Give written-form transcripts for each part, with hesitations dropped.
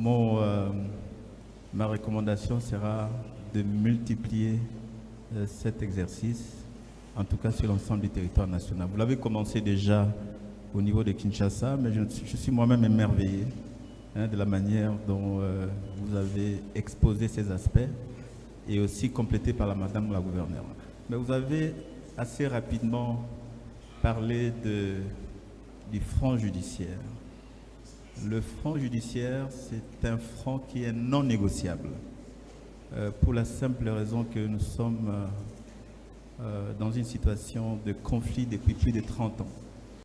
Mon, ma recommandation sera de multiplier cet exercice, en tout cas sur l'ensemble du territoire national. Vous l'avez commencé déjà au niveau de Kinshasa, mais je suis moi-même émerveillé de la manière dont vous avez exposé ces aspects et aussi complété par la Madame la gouverneure. Mais vous avez assez rapidement parlé du front judiciaire. Le front judiciaire, c'est un front qui est non négociable, pour la simple raison que nous sommes dans une situation de conflit depuis plus de 30 ans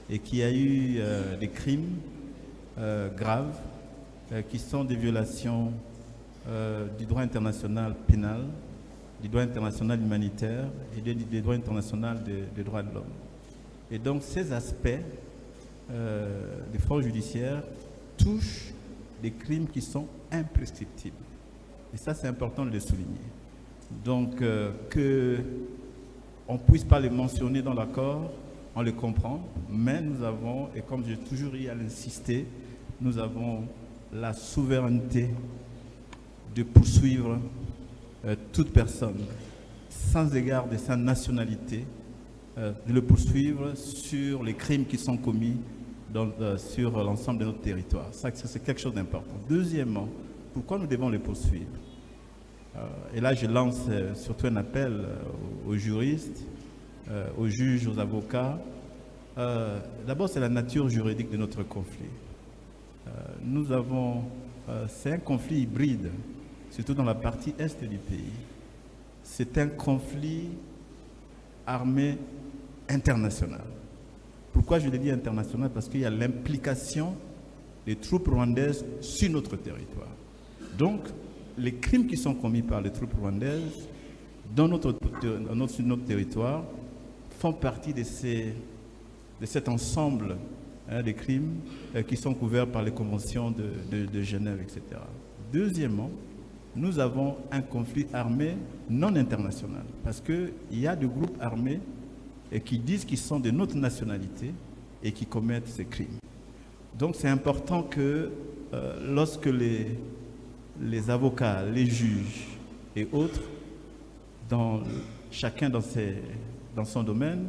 et qu'il y a eu des crimes graves qui sont des violations du droit international pénal, du droit international humanitaire et du droit international des droits de l'homme. Et donc ces aspects des front judiciaires touchent des crimes qui sont imprescriptibles. Et ça, c'est important de le souligner. Donc, qu'on ne puisse pas les mentionner dans l'accord, on les comprend, mais nous avons, et comme j'ai toujours eu à l'insister, nous avons la souveraineté de poursuivre toute personne, sans égard de sa nationalité, de le poursuivre sur les crimes qui sont commis sur l'ensemble de notre territoire. Ça, c'est quelque chose d'important. Deuxièmement, pourquoi nous devons les poursuivre? Et là, je lance surtout un appel aux juristes, aux juges, aux avocats. D'abord, c'est la nature juridique de notre conflit. C'est un conflit hybride, surtout dans la partie est du pays. C'est un conflit armé international. Pourquoi je l'ai dit international? Parce qu'il y a l'implication des troupes rwandaises sur notre territoire. Donc, les crimes qui sont commis par les troupes rwandaises sur notre territoire font partie de cet ensemble des crimes qui sont couverts par les conventions de Genève, etc. Deuxièmement, nous avons un conflit armé non international parce qu'il y a des groupes armés qui disent qu'ils sont de notre nationalité et qui commettent ces crimes. Donc c'est important que lorsque les avocats, les juges et autres, chacun dans son domaine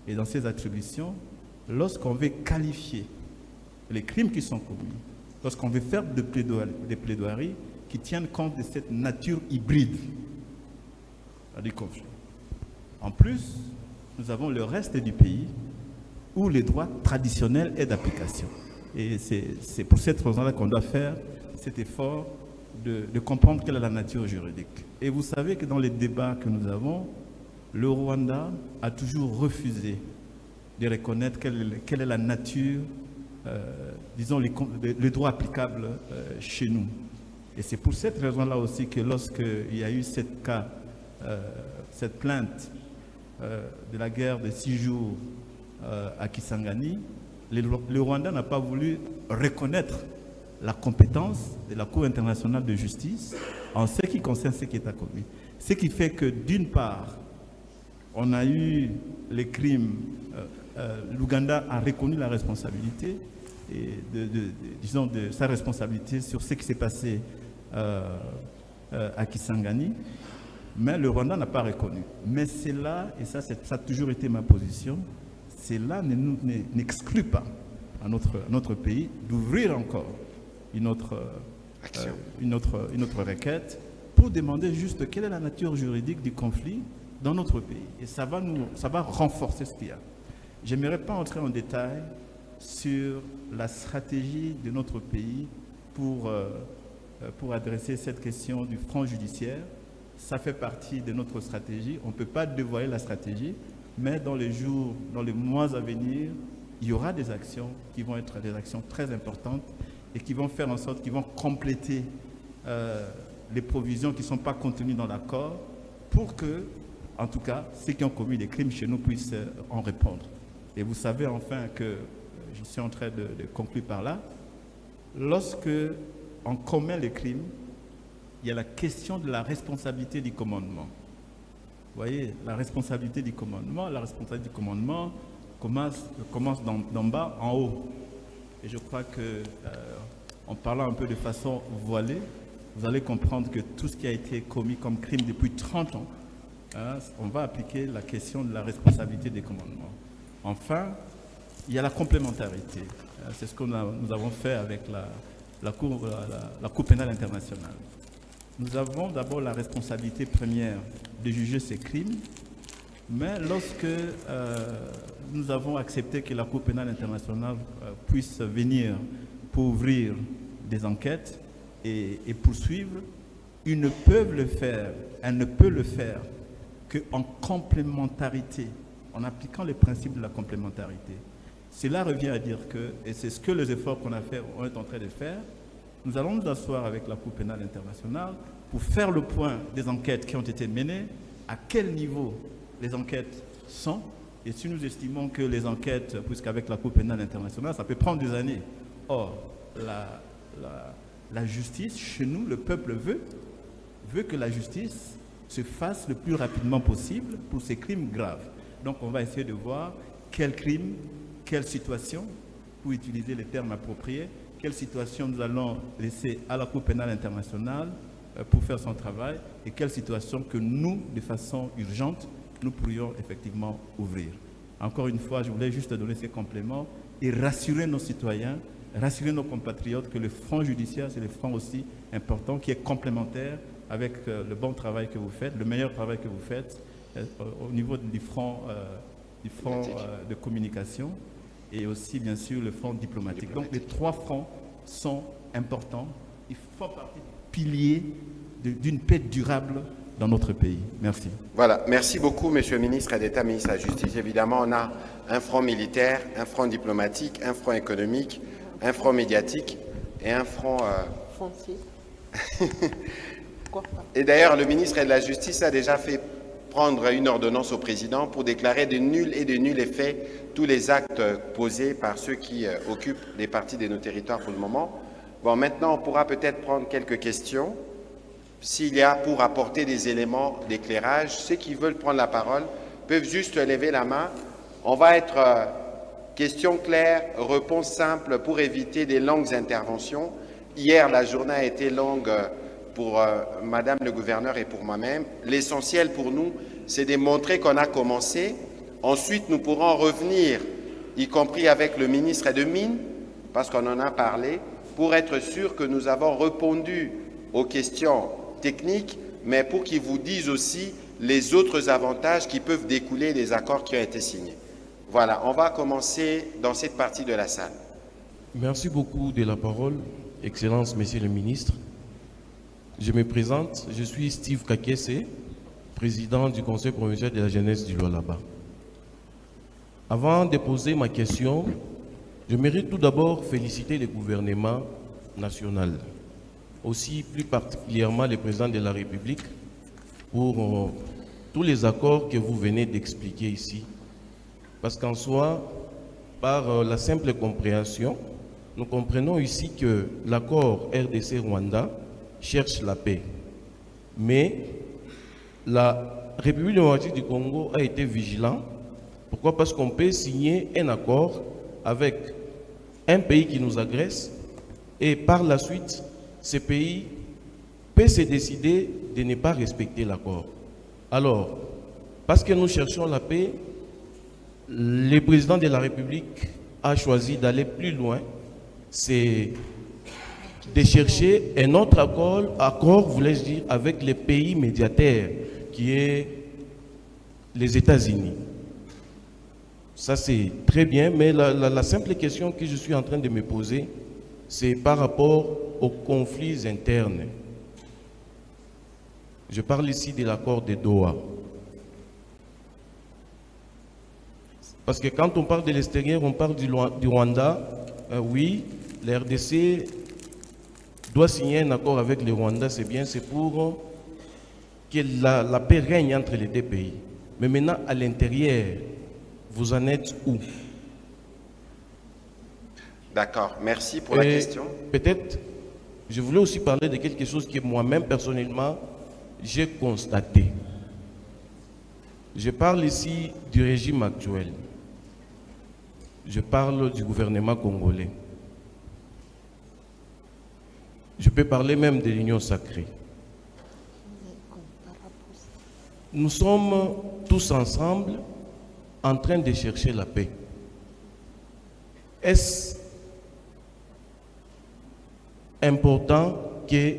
et dans ses attributions, lorsqu'on veut qualifier les crimes qui sont commis, lorsqu'on veut faire des plaidoiries qui tiennent compte de cette nature hybride du conflit. En plus, nous avons le reste du pays où les droits traditionnels est d'application. Et c'est pour cette raison-là qu'on doit faire cet effort de comprendre quelle est la nature juridique. Et vous savez que dans les débats que nous avons, le Rwanda a toujours refusé de reconnaître quelle est la nature, disons, les droits applicables chez nous. Et c'est pour cette raison-là aussi que lorsqu'il y a eu cette plainte de la guerre de 6 jours à Kisangani, le Rwanda n'a pas voulu reconnaître la compétence de la Cour internationale de justice en ce qui concerne ce qui est commis. Ce qui fait que d'une part, on a eu les crimes, l'Ouganda a reconnu la responsabilité, et disons de sa responsabilité sur ce qui s'est passé à Kisangani, mais le Rwanda n'a pas reconnu. Mais c'est là, et ça a toujours été ma position, cela n'exclut pas à notre pays d'ouvrir encore une autre requête pour demander juste quelle est la nature juridique du conflit dans notre pays. Et ça va renforcer ce qu'il y a. Je n'aimerais pas entrer en détail sur la stratégie de notre pays pour adresser cette question du front judiciaire. Ça fait partie de notre stratégie. On ne peut pas dévoiler la stratégie, mais dans les mois à venir, il y aura des actions qui vont être des actions très importantes et qui vont faire en sorte qu'ils vont compléter les provisions qui ne sont pas contenues dans l'accord pour que, en tout cas, ceux qui ont commis des crimes chez nous puissent en répondre. Et vous savez enfin que, je suis en train de conclure par là, lorsque on commet les crimes, il y a la question de la responsabilité du commandement. Vous voyez, la responsabilité du commandement commence d'en bas en haut. Et je crois que en parlant un peu de façon voilée, vous allez comprendre que tout ce qui a été commis comme crime depuis 30 ans, hein, on va appliquer la question de la responsabilité des commandements. Enfin, il y a la complémentarité. C'est ce que nous avons fait avec la Cour pénale internationale. Nous avons d'abord la responsabilité première de juger ces crimes, mais lorsque nous avons accepté que la Cour pénale internationale puisse venir pour ouvrir des enquêtes et poursuivre, ils ne peuvent le faire, elle ne peut le faire qu'en complémentarité, en appliquant les principes de la complémentarité. Cela revient à dire que, et c'est ce que les efforts qu'on a fait, on est en train de faire, nous allons nous asseoir avec la Cour pénale internationale pour faire le point des enquêtes qui ont été menées, à quel niveau les enquêtes sont, et si nous estimons que les enquêtes, puisqu'avec la Cour pénale internationale, ça peut prendre des années. Or, la justice, chez nous, le peuple veut que la justice se fasse le plus rapidement possible pour ces crimes graves. Donc on va essayer de voir quel crime, quelle situation, pour utiliser les termes appropriés, quelle situation nous allons laisser à la Cour pénale internationale pour faire son travail et quelle situation que nous, de façon urgente, nous pourrions effectivement ouvrir. Encore une fois, je voulais juste donner ces compléments et rassurer nos citoyens, rassurer nos compatriotes que le front judiciaire, c'est le front aussi important qui est complémentaire avec le bon travail que vous faites, le meilleur travail que vous faites au niveau du front de communication et aussi, bien sûr, le front diplomatique. Donc, les trois fronts sont importants. Ils font partie du pilier d'une paix durable dans notre pays. Merci. Voilà. Merci beaucoup, Monsieur le ministre d'État, ministre de la Justice. Évidemment, on a un front militaire, un front diplomatique, un front économique, un front médiatique et un front... foncier. Et d'ailleurs, le ministre de la Justice a déjà fait prendre une ordonnance au président pour déclarer de nul et de nul effet tous les actes posés par ceux qui occupent des parties de nos territoires pour le moment. Bon, maintenant, on pourra peut-être prendre quelques questions. S'il y a pour apporter des éléments d'éclairage, ceux qui veulent prendre la parole peuvent juste lever la main. On va être questions claires, réponses simples pour éviter des longues interventions. Hier, la journée a été longue pour Madame le gouverneur et pour moi-même. L'essentiel pour nous, c'est de montrer qu'on a commencé. Ensuite, nous pourrons revenir, y compris avec le ministre de Mines, parce qu'on en a parlé, pour être sûr que nous avons répondu aux questions techniques, mais pour qu'ils vous disent aussi les autres avantages qui peuvent découler des accords qui ont été signés. Voilà, on va commencer dans cette partie de la salle. Merci beaucoup de la parole, Excellence, Monsieur le Ministre. Je me présente, je suis Steve Kakese, président du Conseil provincial de la jeunesse du Lualaba. Avant de poser ma question, je mérite tout d'abord féliciter le gouvernement national, aussi plus particulièrement le président de la République, pour tous les accords que vous venez d'expliquer ici. Parce qu'en soi, par la simple compréhension, nous comprenons ici que l'accord RDC-Rwanda cherche la paix. Mais la République démocratique du Congo a été vigilante. Pourquoi? Parce qu'on peut signer un accord avec un pays qui nous agresse et par la suite, ce pays peut se décider de ne pas respecter l'accord. Alors, parce que nous cherchons la paix, le président de la République a choisi d'aller plus loin, c'est de chercher un autre accord, voulais-je dire, avec les pays médiataires, qui est les États-Unis. Ça, c'est très bien, mais la simple question que je suis en train de me poser, c'est par rapport aux conflits internes. Je parle ici de l'accord de Doha. Parce que quand on parle de l'extérieur, on parle du Rwanda. Oui, la RDC doit signer un accord avec le Rwanda, c'est bien, c'est pour que la paix règne entre les deux pays. Mais maintenant, à l'intérieur, vous en êtes où? D'accord, merci pour la question. Peut-être, je voulais aussi parler de quelque chose que moi-même, personnellement, j'ai constaté. Je parle ici du régime actuel. Je parle du gouvernement congolais. Je peux parler même de l'union sacrée. Nous sommes tous ensemble en train de chercher la paix. Est-ce important que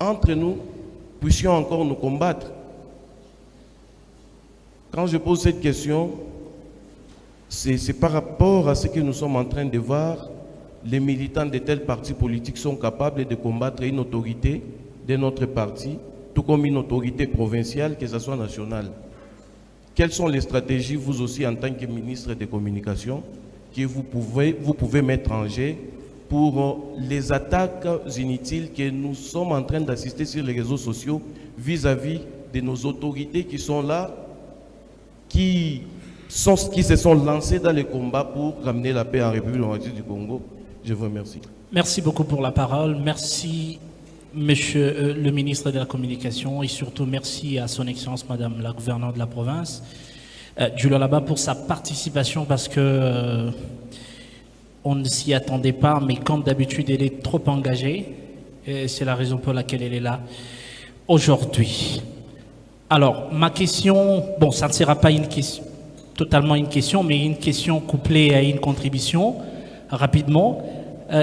entre nous puissions encore nous combattre? Quand je pose cette question, c'est par rapport à ce que nous sommes en train de voir. Les militants de tels partis politiques sont capables de combattre une autorité de notre parti, tout comme une autorité provinciale, que ce soit nationale. Quelles sont les stratégies, vous aussi, en tant que ministre des Communications, que vous pouvez mettre en jeu pour les attaques inutiles que nous sommes en train d'assister sur les réseaux sociaux vis-à-vis de nos autorités qui sont là, qui se sont lancés dans les combats pour ramener la paix en République démocratique du Congo? Je vous remercie. Merci beaucoup pour la parole. Merci, Monsieur le ministre de la Communication, et surtout merci à son Excellence, Madame la gouverneure de la province du Lualaba, pour sa participation, parce que on ne s'y attendait pas, mais comme d'habitude, elle est trop engagée. Et c'est la raison pour laquelle elle est là aujourd'hui. Alors, ma question, bon, ça ne sera pas une question, totalement une question, mais une question couplée à une contribution. Rapidement,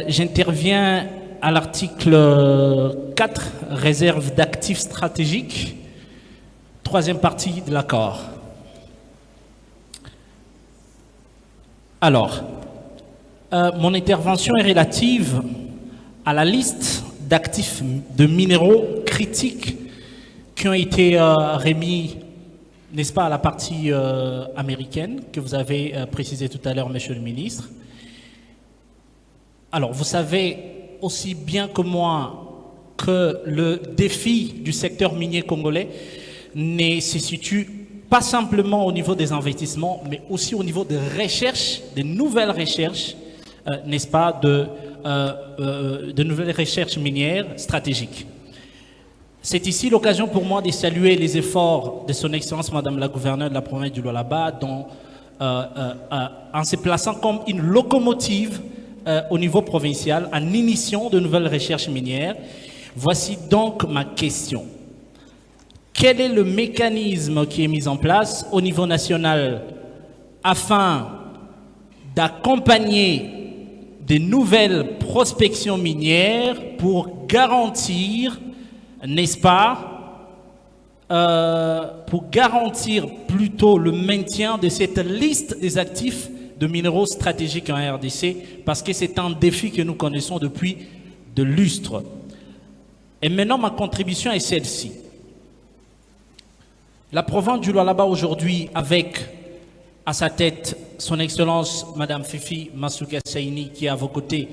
j'interviens à l'article 4, réserve d'actifs stratégiques, troisième partie de l'accord. Alors, mon intervention est relative à la liste d'actifs de minéraux critiques qui ont été remis, n'est-ce pas, à la partie américaine que vous avez précisé tout à l'heure, Monsieur le ministre. Alors, vous savez aussi bien que moi que le défi du secteur minier congolais ne se situe pas simplement au niveau des investissements, mais aussi au niveau des recherches, des nouvelles recherches, n'est-ce pas, de nouvelles recherches minières stratégiques. C'est ici l'occasion pour moi de saluer les efforts de son Excellence Madame la gouverneure de la province du Lualaba, en se plaçant comme une locomotive au niveau provincial, en initiant de nouvelles recherches minières. Voici donc ma question. Quel est le mécanisme qui est mis en place au niveau national afin d'accompagner des nouvelles prospections minières pour garantir, n'est-ce pas, pour garantir plutôt le maintien de cette liste des actifs de minéraux stratégiques en RDC, parce que c'est un défi que nous connaissons depuis de lustres. Et maintenant, ma contribution est celle-ci. La province du Lualaba aujourd'hui, avec à sa tête son Excellence Madame Fifi Masuka Saini, qui est à vos côtés,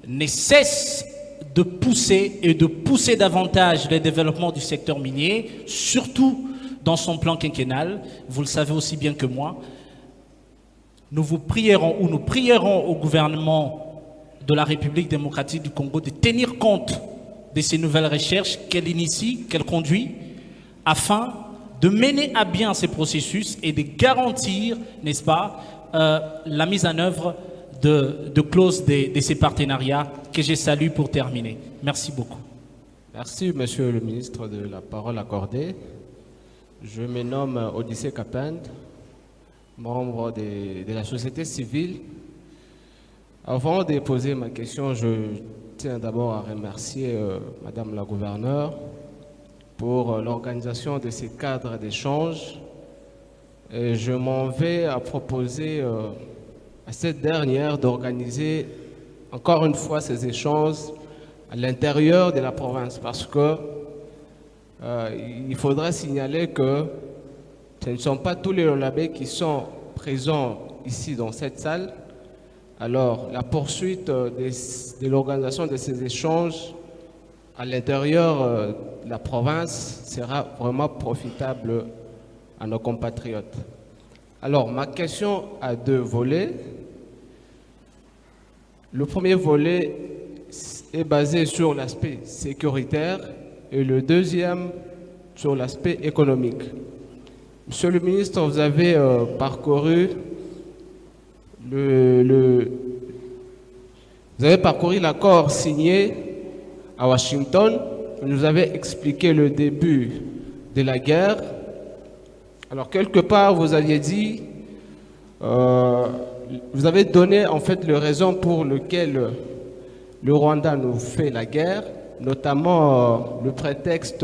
ne cesse de pousser et de pousser davantage le développement du secteur minier, surtout dans son plan quinquennal. Vous le savez aussi bien que moi. Nous prierons au gouvernement de la République démocratique du Congo de tenir compte de ces nouvelles recherches qu'elle initie, qu'elle conduit, afin de mener à bien ces processus et de garantir, n'est-ce pas, la mise en œuvre de clauses de ces partenariats que je salue pour terminer. Merci beaucoup. Merci, Monsieur le ministre, de la parole accordée. Je me nomme Odyssée Kapend, membre de la société civile. Avant de poser ma question, je tiens d'abord à remercier Madame la gouverneure pour l'organisation de ces cadres d'échange. Et je m'en vais à proposer à cette dernière d'organiser encore une fois ces échanges à l'intérieur de la province, parce que il faudrait signaler que ce ne sont pas tous les Lualabais qui sont présents ici dans cette salle. Alors, la poursuite de l'organisation de ces échanges à l'intérieur de la province sera vraiment profitable à nos compatriotes. Alors, ma question a deux volets. Le premier volet est basé sur l'aspect sécuritaire et le deuxième sur l'aspect économique. Monsieur le ministre, vous avez parcouru l'accord signé à Washington, vous nous avez expliqué le début de la guerre. Alors, quelque part, vous aviez dit, vous avez donné en fait les raisons pour lesquelles le Rwanda nous fait la guerre, notamment le prétexte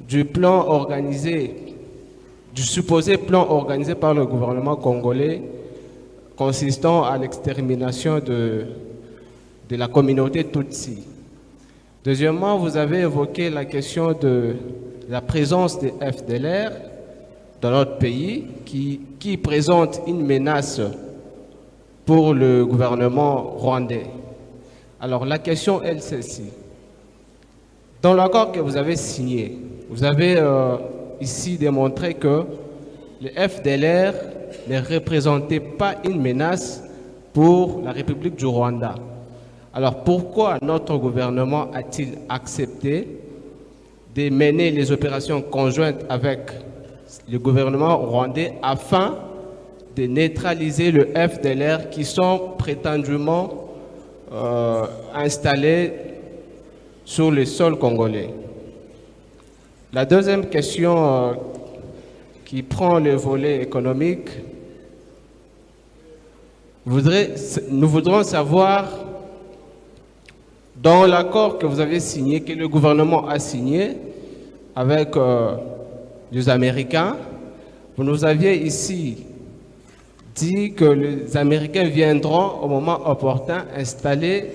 du plan organisé, du supposé plan organisé par le gouvernement congolais consistant à l'extermination de la communauté Tutsi. Deuxièmement, vous avez évoqué la question de la présence des FDLR dans notre pays qui présente une menace pour le gouvernement rwandais. Alors la question est celle-ci. Dans l'accord que vous avez signé, vous avez ici démontré que les FDLR ne représentaient pas une menace pour la République du Rwanda. Alors pourquoi notre gouvernement a-t-il accepté de mener les opérations conjointes avec le gouvernement rwandais afin de neutraliser le FDLR qui sont prétendument installés sur le sol congolais? La deuxième question qui prend le volet économique, nous voudrons savoir, dans l'accord que vous avez signé, que le gouvernement a signé avec les Américains, vous nous aviez ici dit que les Américains viendront au moment opportun installer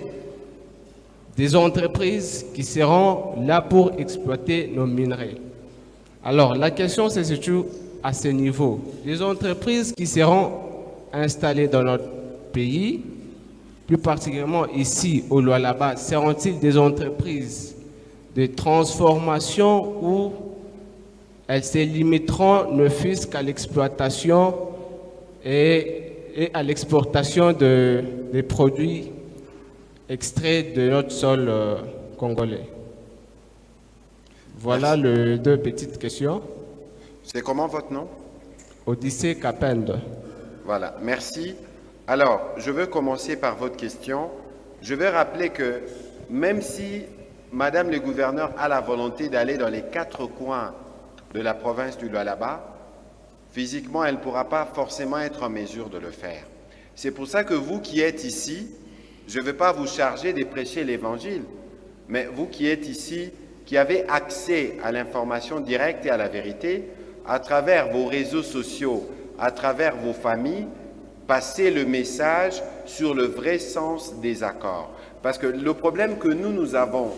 des entreprises qui seront là pour exploiter nos minerais. Alors, la question se situe à ce niveau. Les entreprises qui seront installées dans notre pays, plus particulièrement ici au Lualaba, seront-ils des entreprises de transformation ou elles se limiteront ne fût-ce qu'à l'exploitation et à l'exportation des produits extraits de notre sol congolais? Voilà les deux petites questions. C'est comment votre nom? Odyssée Kapend. Voilà, merci. Alors, je veux commencer par votre question. Je vais rappeler que même si Madame le gouverneur a la volonté d'aller dans les 4 coins de la province du Lualaba, physiquement, elle ne pourra pas forcément être en mesure de le faire. C'est pour ça que vous qui êtes ici, je ne vais pas vous charger de prêcher l'Évangile, mais vous qui êtes ici, qui avez accès à l'information directe et à la vérité, à travers vos réseaux sociaux, à travers vos familles, passez le message sur le vrai sens des accords. Parce que le problème que nous avons,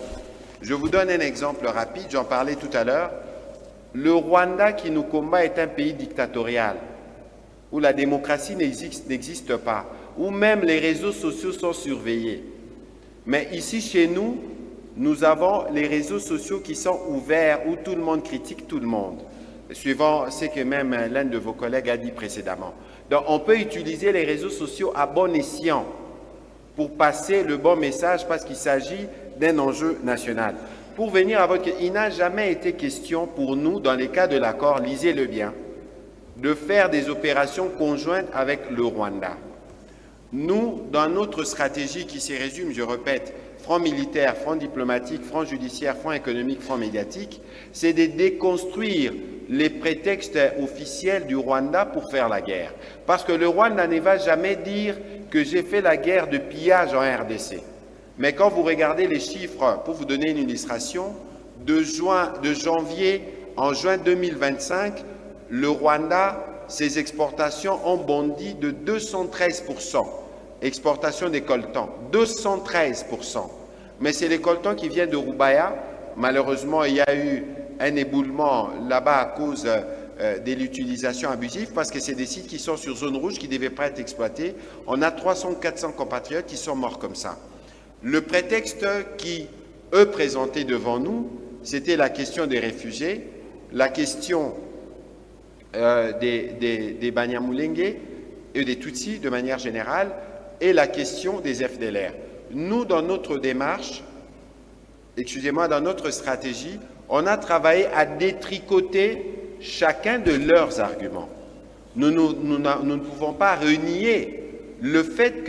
je vous donne un exemple rapide, j'en parlais tout à l'heure, le Rwanda qui nous combat est un pays dictatorial, où la démocratie n'existe pas, où même les réseaux sociaux sont surveillés. Mais ici, chez nous, nous avons les réseaux sociaux qui sont ouverts, où tout le monde critique tout le monde, suivant ce que même l'un de vos collègues a dit précédemment. Donc, on peut utiliser les réseaux sociaux à bon escient pour passer le bon message parce qu'il s'agit d'un enjeu national. Pour venir à votre question, il n'a jamais été question pour nous, dans les cas de l'accord, lisez-le bien, de faire des opérations conjointes avec le Rwanda. Nous, dans notre stratégie qui se résume, je répète, front militaire, front diplomatique, front judiciaire, front économique, front médiatique, c'est de déconstruire les prétextes officiels du Rwanda pour faire la guerre. Parce que le Rwanda ne va jamais dire que j'ai fait la guerre de pillage en RDC. Mais quand vous regardez les chiffres, pour vous donner une illustration, de janvier en juin 2025, le Rwanda, ses exportations ont bondi de 213%. Exportation des coltans, 213%. Mais c'est les coltans qui viennent de Rubaya. Malheureusement, il y a eu un éboulement là-bas à cause de l'utilisation abusive parce que c'est des sites qui sont sur zone rouge qui ne devaient pas être exploités. On a 300-400 compatriotes qui sont morts comme ça. Le prétexte qui, eux, présentaient devant nous, c'était la question des réfugiés, la question des Banyamulenge et des Tutsis de manière générale, et la question des FDLR. Nous, dans notre démarche, dans notre stratégie, on a travaillé à détricoter chacun de leurs arguments. Nous ne pouvons pas renier le fait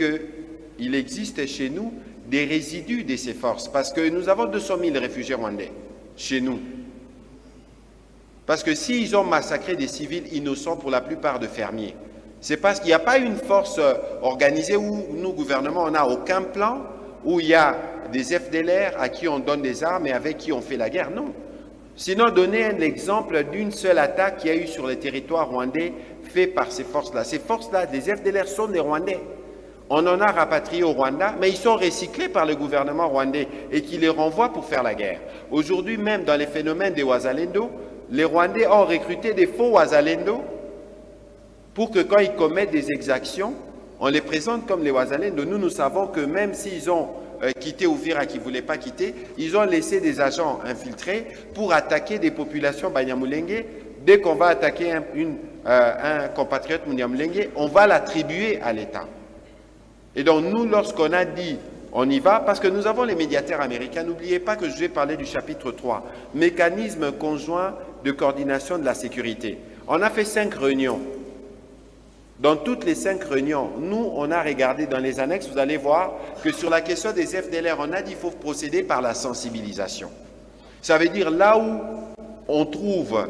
qu'il existe chez nous des résidus de ces forces, parce que nous avons 200 000 réfugiés rwandais chez nous. Parce que s'ils ont massacré des civils innocents, pour la plupart de fermiers, c'est parce qu'il n'y a pas une force organisée où nous, gouvernement, on n'a aucun plan, où il y a des FDLR à qui on donne des armes et avec qui on fait la guerre. Non. Sinon, donner un exemple d'une seule attaque qu'il y a eu sur le territoire rwandais fait par ces forces-là. Ces forces-là, des FDLR, sont des Rwandais. On en a rapatrié au Rwanda, mais ils sont recyclés par le gouvernement rwandais et qui les renvoie pour faire la guerre. Aujourd'hui, même dans les phénomènes des Wazalendo, les Rwandais ont recruté des faux Wazalendo pour que quand ils commettent des exactions, on les présente comme les Wazalendo. Nous savons que même s'ils ont quitté Uvira qui ne voulaient pas quitter, ils ont laissé des agents infiltrés pour attaquer des populations Banyamulenge. Dès qu'on va attaquer un compatriote Banyamulenge, on va l'attribuer à l'État. Et donc nous, lorsqu'on a dit on y va, parce que nous avons les médiateurs américains, n'oubliez pas que je vais parler du chapitre 3, mécanisme conjoint de coordination de la sécurité. On a fait 5 réunions. Dans toutes les 5 réunions, nous, on a regardé dans les annexes, vous allez voir que sur la question des FDLR, on a dit qu'il faut procéder par la sensibilisation. Ça veut dire là où on trouve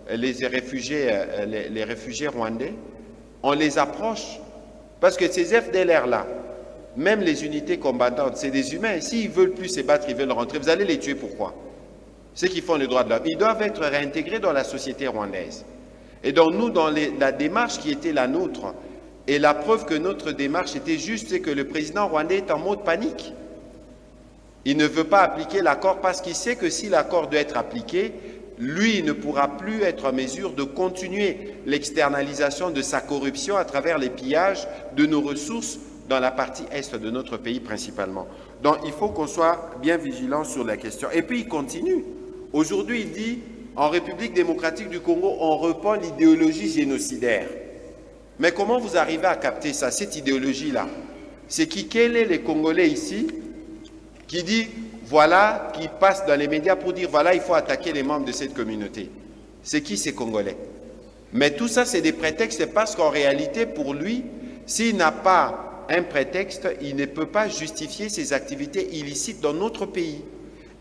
les réfugiés rwandais, on les approche. Parce que ces FDLR-là, même les unités combattantes, c'est des humains. S'ils ne veulent plus se battre, ils veulent rentrer, vous allez les tuer, pourquoi? Ceux qui font le droit de l'homme, ils doivent être réintégrés dans la société rwandaise. Et donc nous, dans la démarche qui était la nôtre, et la preuve que notre démarche était juste, c'est que le président rwandais est en mode panique. Il ne veut pas appliquer l'accord parce qu'il sait que si l'accord doit être appliqué, lui ne pourra plus être en mesure de continuer l'externalisation de sa corruption à travers les pillages de nos ressources dans la partie est de notre pays principalement. Donc il faut qu'on soit bien vigilant sur la question. Et puis il continue. Aujourd'hui, il dit, en République démocratique du Congo, on reprend l'idéologie génocidaire. Mais comment vous arrivez à capter ça, cette idéologie-là? C'est qui, quel est les Congolais ici qui dit, voilà, qui passe dans les médias pour dire, voilà, il faut attaquer les membres de cette communauté? C'est qui ces Congolais? Mais tout ça, c'est des prétextes parce qu'en réalité, pour lui, s'il n'a pas un prétexte, il ne peut pas justifier ses activités illicites dans notre pays.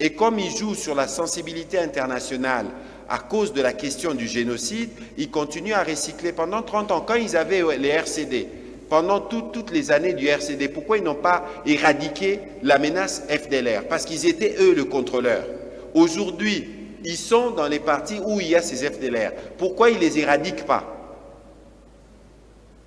Et comme il joue sur la sensibilité internationale à cause de la question du génocide, il continue à recycler pendant 30 ans. Quand ils avaient les RCD, pendant toutes les années du RCD, pourquoi ils n'ont pas éradiqué la menace FDLR? Parce qu'ils étaient eux le contrôleur. Aujourd'hui, ils sont dans les parties où il y a ces FDLR. Pourquoi ils ne les éradiquent pas?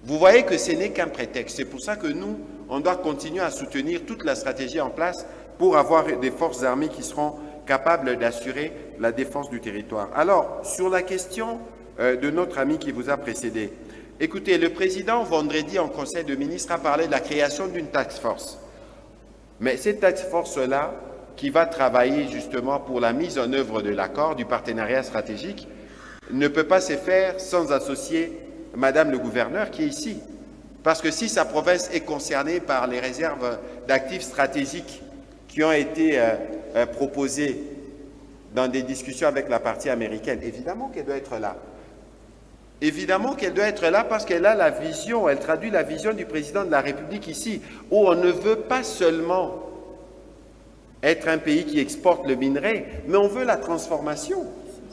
Vous voyez que ce n'est qu'un prétexte. C'est pour ça que nous, on doit continuer à soutenir toute la stratégie en place pour avoir des forces armées qui seront capables d'assurer la défense du territoire. Alors, sur la question de notre ami qui vous a précédé, écoutez, le président, vendredi, en Conseil de ministres, a parlé de la création d'une task force. Mais cette task force-là, qui va travailler justement pour la mise en œuvre de l'accord, du partenariat stratégique, ne peut pas se faire sans associer Madame le gouverneur qui est ici. Parce que si sa province est concernée par les réserves d'actifs stratégiques qui ont été proposées dans des discussions avec la partie américaine, évidemment qu'elle doit être là. Évidemment qu'elle doit être là parce qu'elle a la vision, elle traduit la vision du président de la République ici, où on ne veut pas seulement être un pays qui exporte le minerai, mais on veut la transformation.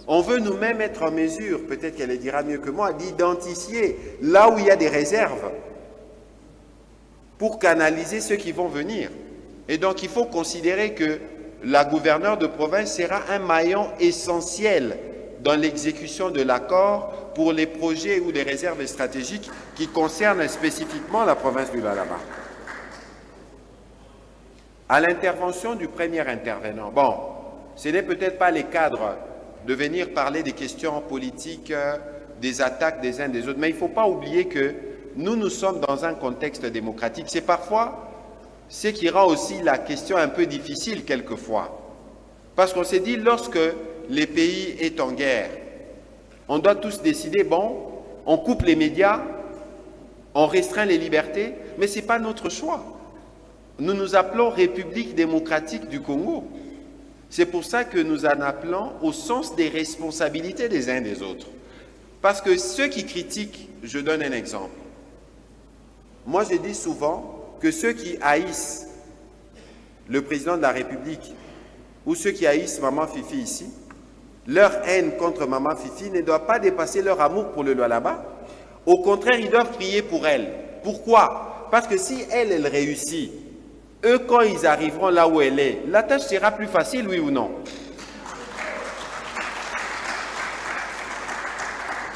On veut nous-mêmes être en mesure, peut-être qu'elle le dira mieux que moi, d'identifier là où il y a des réserves pour canaliser ceux qui vont venir. Et donc il faut considérer que la gouverneure de province sera un maillon essentiel dans l'exécution de l'accord pour les projets ou les réserves stratégiques qui concernent spécifiquement la province du Lualaba. À l'intervention du premier intervenant, bon, ce n'est peut-être pas les cadres de venir parler des questions politiques, des attaques des uns des autres, mais il ne faut pas oublier que nous sommes dans un contexte démocratique. C'est parfois ce qui rend aussi la question un peu difficile quelquefois. Parce qu'on s'est dit, lorsque les pays est en guerre, on doit tous décider, bon, on coupe les médias, on restreint les libertés, mais ce n'est pas notre choix. Nous nous appelons République démocratique du Congo. C'est pour ça que nous en appelons au sens des responsabilités des uns des autres. Parce que ceux qui critiquent, je donne un exemple. Moi, je dis souvent que ceux qui haïssent le président de la République ou ceux qui haïssent Maman Fifi ici, leur haine contre Maman Fifi ne doit pas dépasser leur amour pour le Lualaba. Au contraire, ils doivent prier pour elle. Pourquoi? Parce que si elle réussit, eux, quand ils arriveront là où elle est, la tâche sera plus facile, oui ou non?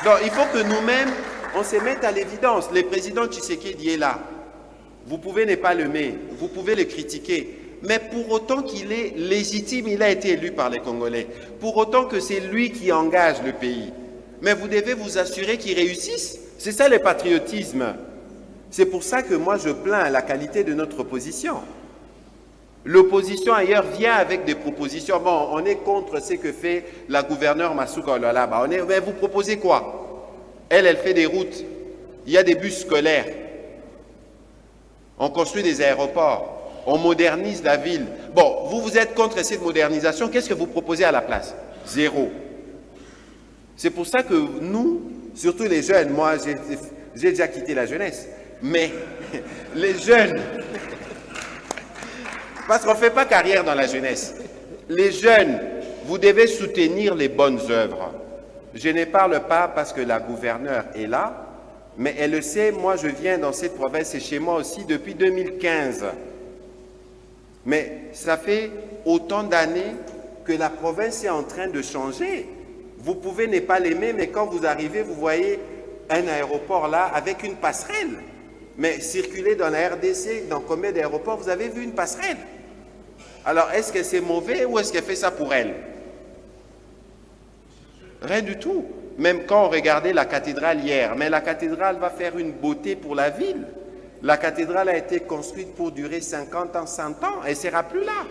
Donc, il faut que nous-mêmes, on se mette à l'évidence. Le président Tshisekedi est là. Vous pouvez ne pas l'aimer, vous pouvez le critiquer. Mais pour autant qu'il est légitime, il a été élu par les Congolais. Pour autant que c'est lui qui engage le pays. Mais vous devez vous assurer qu'il réussisse. C'est ça le patriotisme. C'est pour ça que moi je plains la qualité de notre opposition. L'opposition ailleurs vient avec des propositions. Bon, on est contre ce que fait la gouverneure Masuka Ololaba. Mais vous proposez quoi? Elle fait des routes. Il y a des bus scolaires. On construit des aéroports. On modernise la ville. Bon, vous êtes contre cette modernisation. Qu'est-ce que vous proposez à la place? Zéro. C'est pour ça que nous, surtout les jeunes, moi j'ai déjà quitté la jeunesse, mais les jeunes, parce qu'on ne fait pas carrière dans la jeunesse, les jeunes, vous devez soutenir les bonnes œuvres. Je ne parle pas parce que la gouverneure est là, mais elle le sait, moi je viens dans cette province et chez moi aussi depuis 2015. Mais ça fait autant d'années que la province est en train de changer. Vous pouvez ne pas l'aimer, mais quand vous arrivez, vous voyez un aéroport là avec une passerelle. Mais circuler dans la RDC, dans combien d'aéroports, vous avez vu une passerelle? Alors, est-ce que c'est mauvais ou est-ce qu'elle fait ça pour elle? Rien du tout. Même quand on regardait la cathédrale hier, mais la cathédrale va faire une beauté pour la ville. La cathédrale a été construite pour durer 50 ans, 100 ans, elle ne sera plus là.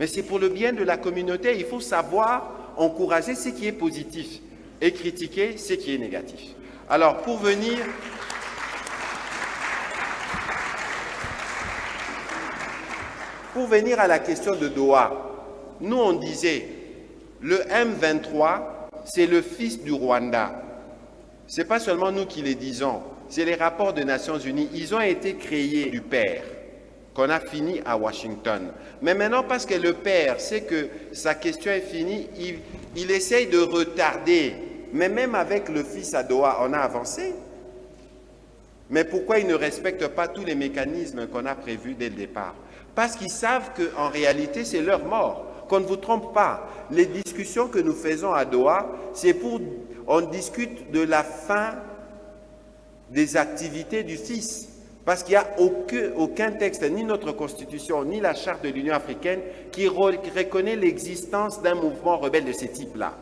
Mais c'est pour le bien de la communauté, il faut savoir encourager ce qui est positif et critiquer ce qui est négatif. Alors, pour venir à la question de Doha, nous on disait, le M23, c'est le fils du Rwanda. Ce n'est pas seulement nous qui le disons. C'est les rapports des Nations Unies. Ils ont été créés du père, qu'on a fini à Washington. Mais maintenant, parce que le père sait que sa question est finie, il essaye de retarder. Mais même avec le fils à Doha, on a avancé. Mais pourquoi ils ne respectent pas tous les mécanismes qu'on a prévus dès le départ? Parce qu'ils savent qu'en réalité, c'est leur mort. Qu'on ne vous trompe pas. Les discussions que nous faisons à Doha, c'est pour... On discute de la fin des activités du fils. Parce qu'il n'y a aucun texte, ni notre Constitution, ni la Charte de l'Union africaine, qui reconnaît l'existence d'un mouvement rebelle de ce type-là.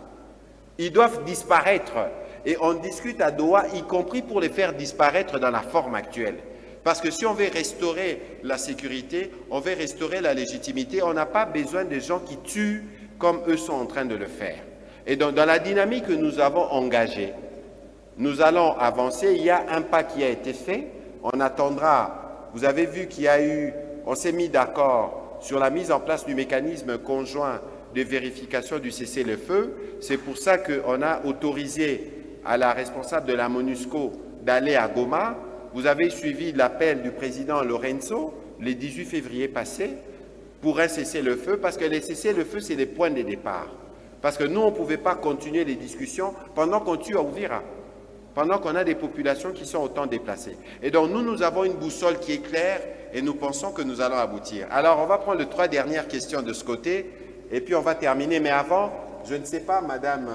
Ils doivent disparaître. Et on discute à Doha, y compris pour les faire disparaître dans la forme actuelle. Parce que si on veut restaurer la sécurité, on veut restaurer la légitimité, on n'a pas besoin de gens qui tuent comme eux sont en train de le faire. Et donc, dans la dynamique que nous avons engagée, nous allons avancer. Il y a un pas qui a été fait. On attendra. Vous avez vu qu'il y a eu, on s'est mis d'accord sur la mise en place du mécanisme conjoint de vérification du cessez-le-feu. C'est pour ça qu'on a autorisé à la responsable de la MONUSCO d'aller à Goma. Vous avez suivi l'appel du président Lorenzo le 18 février passé pour un cessez-le-feu, parce que les cessez-le-feu, c'est les points de départ. Parce que nous, on ne pouvait pas continuer les discussions pendant qu'on tue à Ouvira, pendant qu'on a des populations qui sont autant déplacées. Et donc, nous avons une boussole qui est claire et nous pensons que nous allons aboutir. Alors, on va prendre les 3 dernières questions de ce côté et puis on va terminer. Mais avant, je ne sais pas, Madame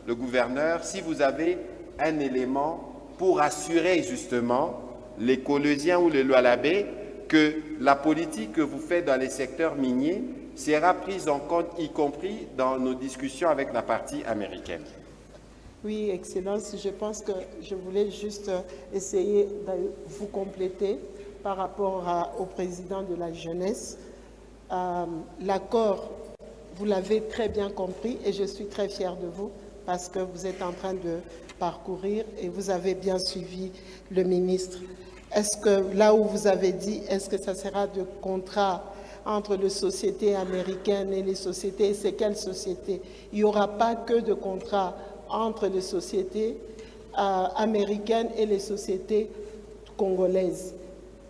le gouverneur, si vous avez un élément pour assurer justement les Colossiens ou les Lualabé que la politique que vous faites dans les secteurs miniers sera prise en compte, y compris dans nos discussions avec la partie américaine. Oui, Excellence, je pense que je voulais juste essayer de vous compléter par rapport au président de la jeunesse. L'accord, vous l'avez très bien compris et je suis très fière de vous parce que vous êtes en train de parcourir et vous avez bien suivi le ministre. Est-ce que là où vous avez dit, est-ce que ça sera de contrat entre les sociétés américaines et les sociétés, et c'est quelles sociétés? Il n'y aura pas que de contrat entre les sociétés américaines et les sociétés congolaises.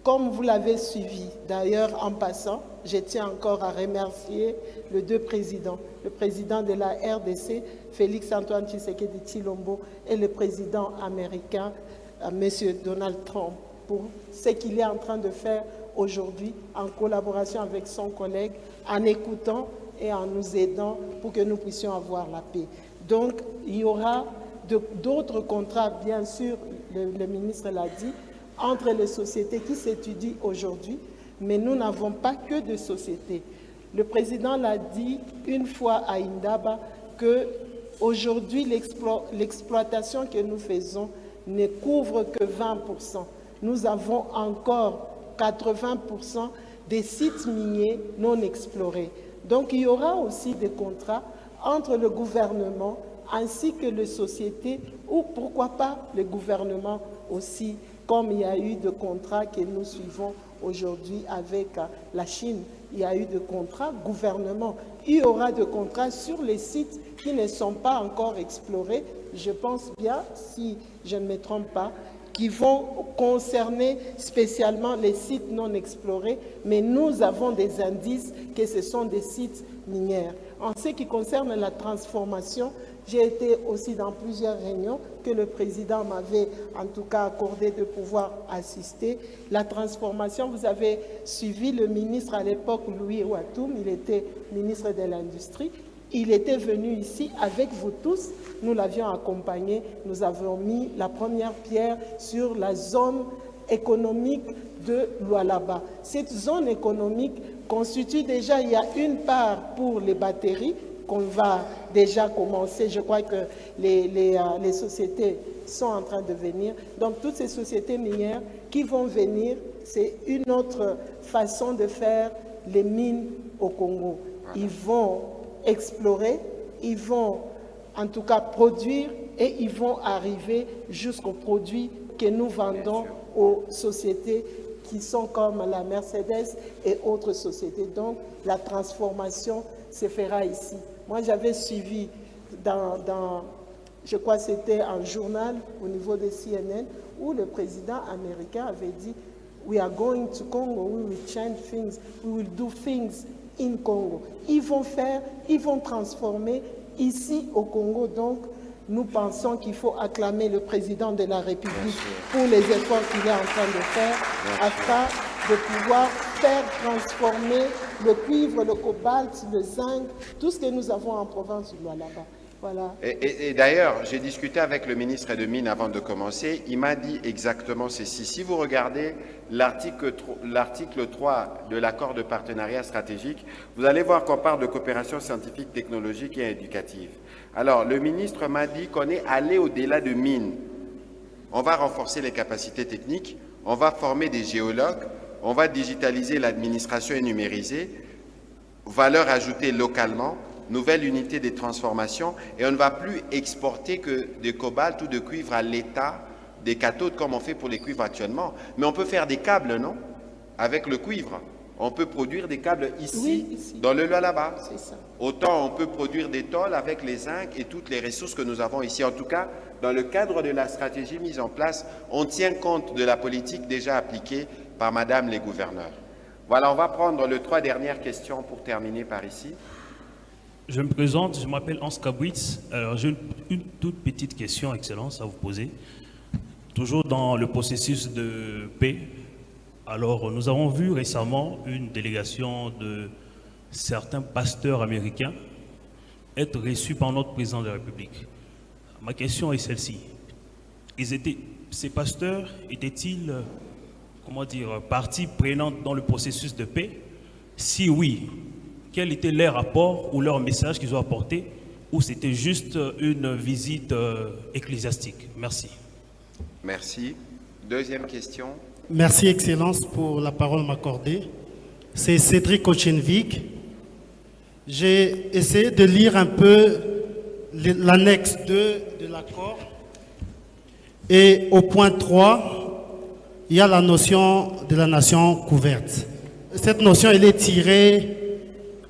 Comme vous l'avez suivi, d'ailleurs en passant, je tiens encore à remercier les deux présidents, le président de la RDC, Félix-Antoine Tshisekedi Tshilombo, et le président américain, M. Donald Trump, pour ce qu'il est en train de faire aujourd'hui en collaboration avec son collègue, en écoutant et en nous aidant pour que nous puissions avoir la paix. Donc, il y aura d'autres contrats, bien sûr, le ministre l'a dit, entre les sociétés qui s'étudient aujourd'hui, mais nous n'avons pas que de sociétés. Le président l'a dit une fois à Indaba que aujourd'hui l'exploitation que nous faisons ne couvre que 20%. Nous avons encore 80% des sites miniers non explorés. Donc il y aura aussi des contrats entre le gouvernement ainsi que les sociétés, ou pourquoi pas le gouvernement aussi, comme il y a eu de contrats que nous suivons aujourd'hui avec la Chine. Il y a eu de contrats gouvernement. Il y aura de contrats sur les sites qui ne sont pas encore explorés, je pense bien, si je ne me trompe pas, qui vont concerner spécialement les sites non explorés, mais nous avons des indices que ce sont des sites miniers. En ce qui concerne la transformation, j'ai été aussi dans plusieurs réunions que le président m'avait en tout cas accordé de pouvoir assister. La transformation, vous avez suivi le ministre à l'époque, Louis Ouatoum, il était ministre de l'Industrie. Il était venu ici avec vous tous, nous l'avions accompagné, nous avons mis la première pierre sur la zone économique de Lualaba. Cette zone économique constitue déjà, il y a une part pour les batteries qu'on va déjà commencer. Je crois que les sociétés sont en train de venir. Donc toutes ces sociétés minières qui vont venir, c'est une autre façon de faire les mines au Congo. Ils vont explorer, ils vont en tout cas produire et ils vont arriver jusqu'aux produits que nous vendons aux sociétés qui sont comme la Mercedes et autres sociétés. Donc la transformation se fera ici. Moi j'avais suivi je crois que c'était un journal au niveau de CNN où le président américain avait dit « We are going to Congo, we will change things, we will do things in Congo ». Ils vont transformer ici au Congo. Donc, nous pensons qu'il faut acclamer le président de la République pour les efforts qu'il est en train de faire afin de pouvoir faire transformer le cuivre, le cobalt, le zinc, tout ce que nous avons en province du Lualaba. Voilà. Et d'ailleurs, j'ai discuté avec le ministre des Mines avant de commencer. Il m'a dit exactement ceci. Si vous regardez l'article 3 de l'accord de partenariat stratégique, vous allez voir qu'on parle de coopération scientifique, technologique et éducative. Alors, le ministre m'a dit qu'on est allé au-delà de mines. On va renforcer les capacités techniques, on va former des géologues, on va digitaliser l'administration et numériser, valeur ajoutée localement, nouvelle unité de transformation, et on ne va plus exporter que de cobalt ou de cuivre à l'état des cathodes comme on fait pour les cuivres actuellement. Mais on peut faire des câbles, non? Avec le cuivre. On peut produire des câbles ici, dans le Lualaba. C'est ça. Autant on peut produire des tôles avec les zinc et toutes les ressources que nous avons ici. En tout cas, dans le cadre de la stratégie mise en place, on tient compte de la politique déjà appliquée par Madame les gouverneurs. Voilà, on va prendre les 3 dernières questions pour terminer par ici. Je me présente, je m'appelle Hans Kabwitz. Alors j'ai une toute petite question, Excellence, à vous poser. Toujours dans le processus de paix. Alors nous avons vu récemment une délégation de certains pasteurs américains être reçus par notre président de la République. Ma question est celle-ci. Ces pasteurs étaient-ils, partie prenante dans le processus de paix? Si oui, quel était leur rapport ou leur message qu'ils ont apporté, ou c'était juste une visite ecclésiastique? Merci. Merci. Deuxième question. Merci, Excellence, pour la parole m'accordée. C'est Cédric Ochenvik. J'ai essayé de lire un peu l'annexe 2 de l'accord. Et au point 3, il y a la notion de la nation couverte. Cette notion, elle est tirée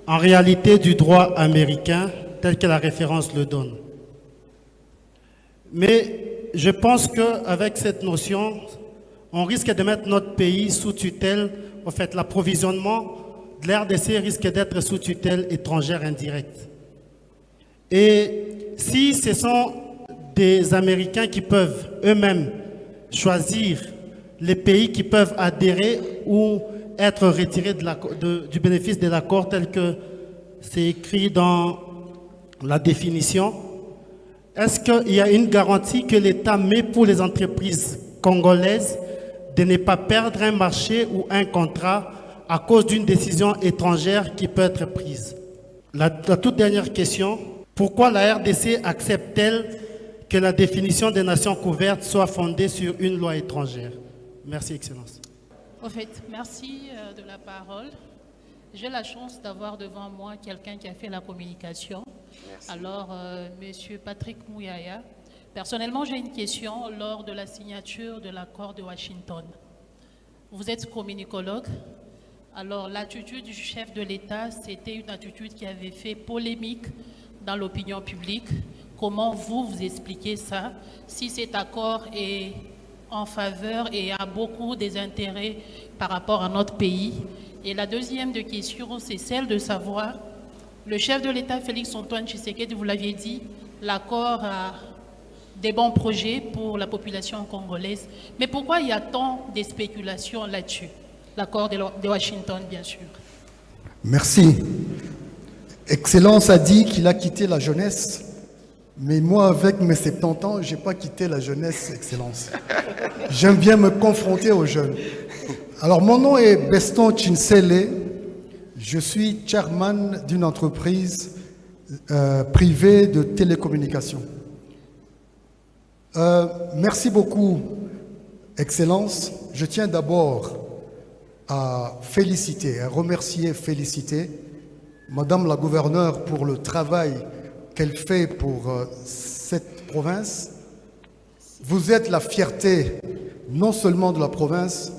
en réalité du droit américain, tel que la référence le donne. Mais je pense qu'avec cette notion, on risque de mettre notre pays sous tutelle. En fait, l'approvisionnement de la RDC risque d'être sous tutelle étrangère indirecte. Et si ce sont des Américains qui peuvent eux-mêmes choisir les pays qui peuvent adhérer ou être retirés du bénéfice de l'accord tel que c'est écrit dans la définition, est-ce qu'il y a une garantie que l'État met pour les entreprises congolaises de ne pas perdre un marché ou un contrat à cause d'une décision étrangère qui peut être prise? La toute dernière question, pourquoi la RDC accepte-t-elle que la définition des nations couvertes soit fondée sur une loi étrangère? Merci, Excellence. Au fait, merci de la parole. J'ai la chance d'avoir devant moi quelqu'un qui a fait la communication. Merci. Alors, Monsieur Patrick Mouyaya, personnellement, j'ai une question lors de la signature de l'accord de Washington. Vous êtes communicologue. Alors, l'attitude du chef de l'État, c'était une attitude qui avait fait polémique dans l'opinion publique. Comment vous expliquez ça, si cet accord est en faveur et a beaucoup des intérêts par rapport à notre pays? Et la deuxième question, c'est celle de savoir, le chef de l'État, Félix-Antoine Tshisekedi, vous l'aviez dit, l'accord a des bons projets pour la population congolaise. Mais pourquoi il y a tant de spéculations là-dessus? L'accord de Washington, bien sûr. Merci. Excellence a dit qu'il a quitté la jeunesse, mais moi, avec mes 70 ans, je n'ai pas quitté la jeunesse, Excellence. J'aime bien me confronter aux jeunes. Alors, mon nom est Beston Chinsele. Je suis chairman d'une entreprise privée de télécommunications. Merci beaucoup, Excellence. Je tiens d'abord à féliciter Madame la gouverneure pour le travail qu'elle fait pour cette province. Vous êtes la fierté non seulement de la province,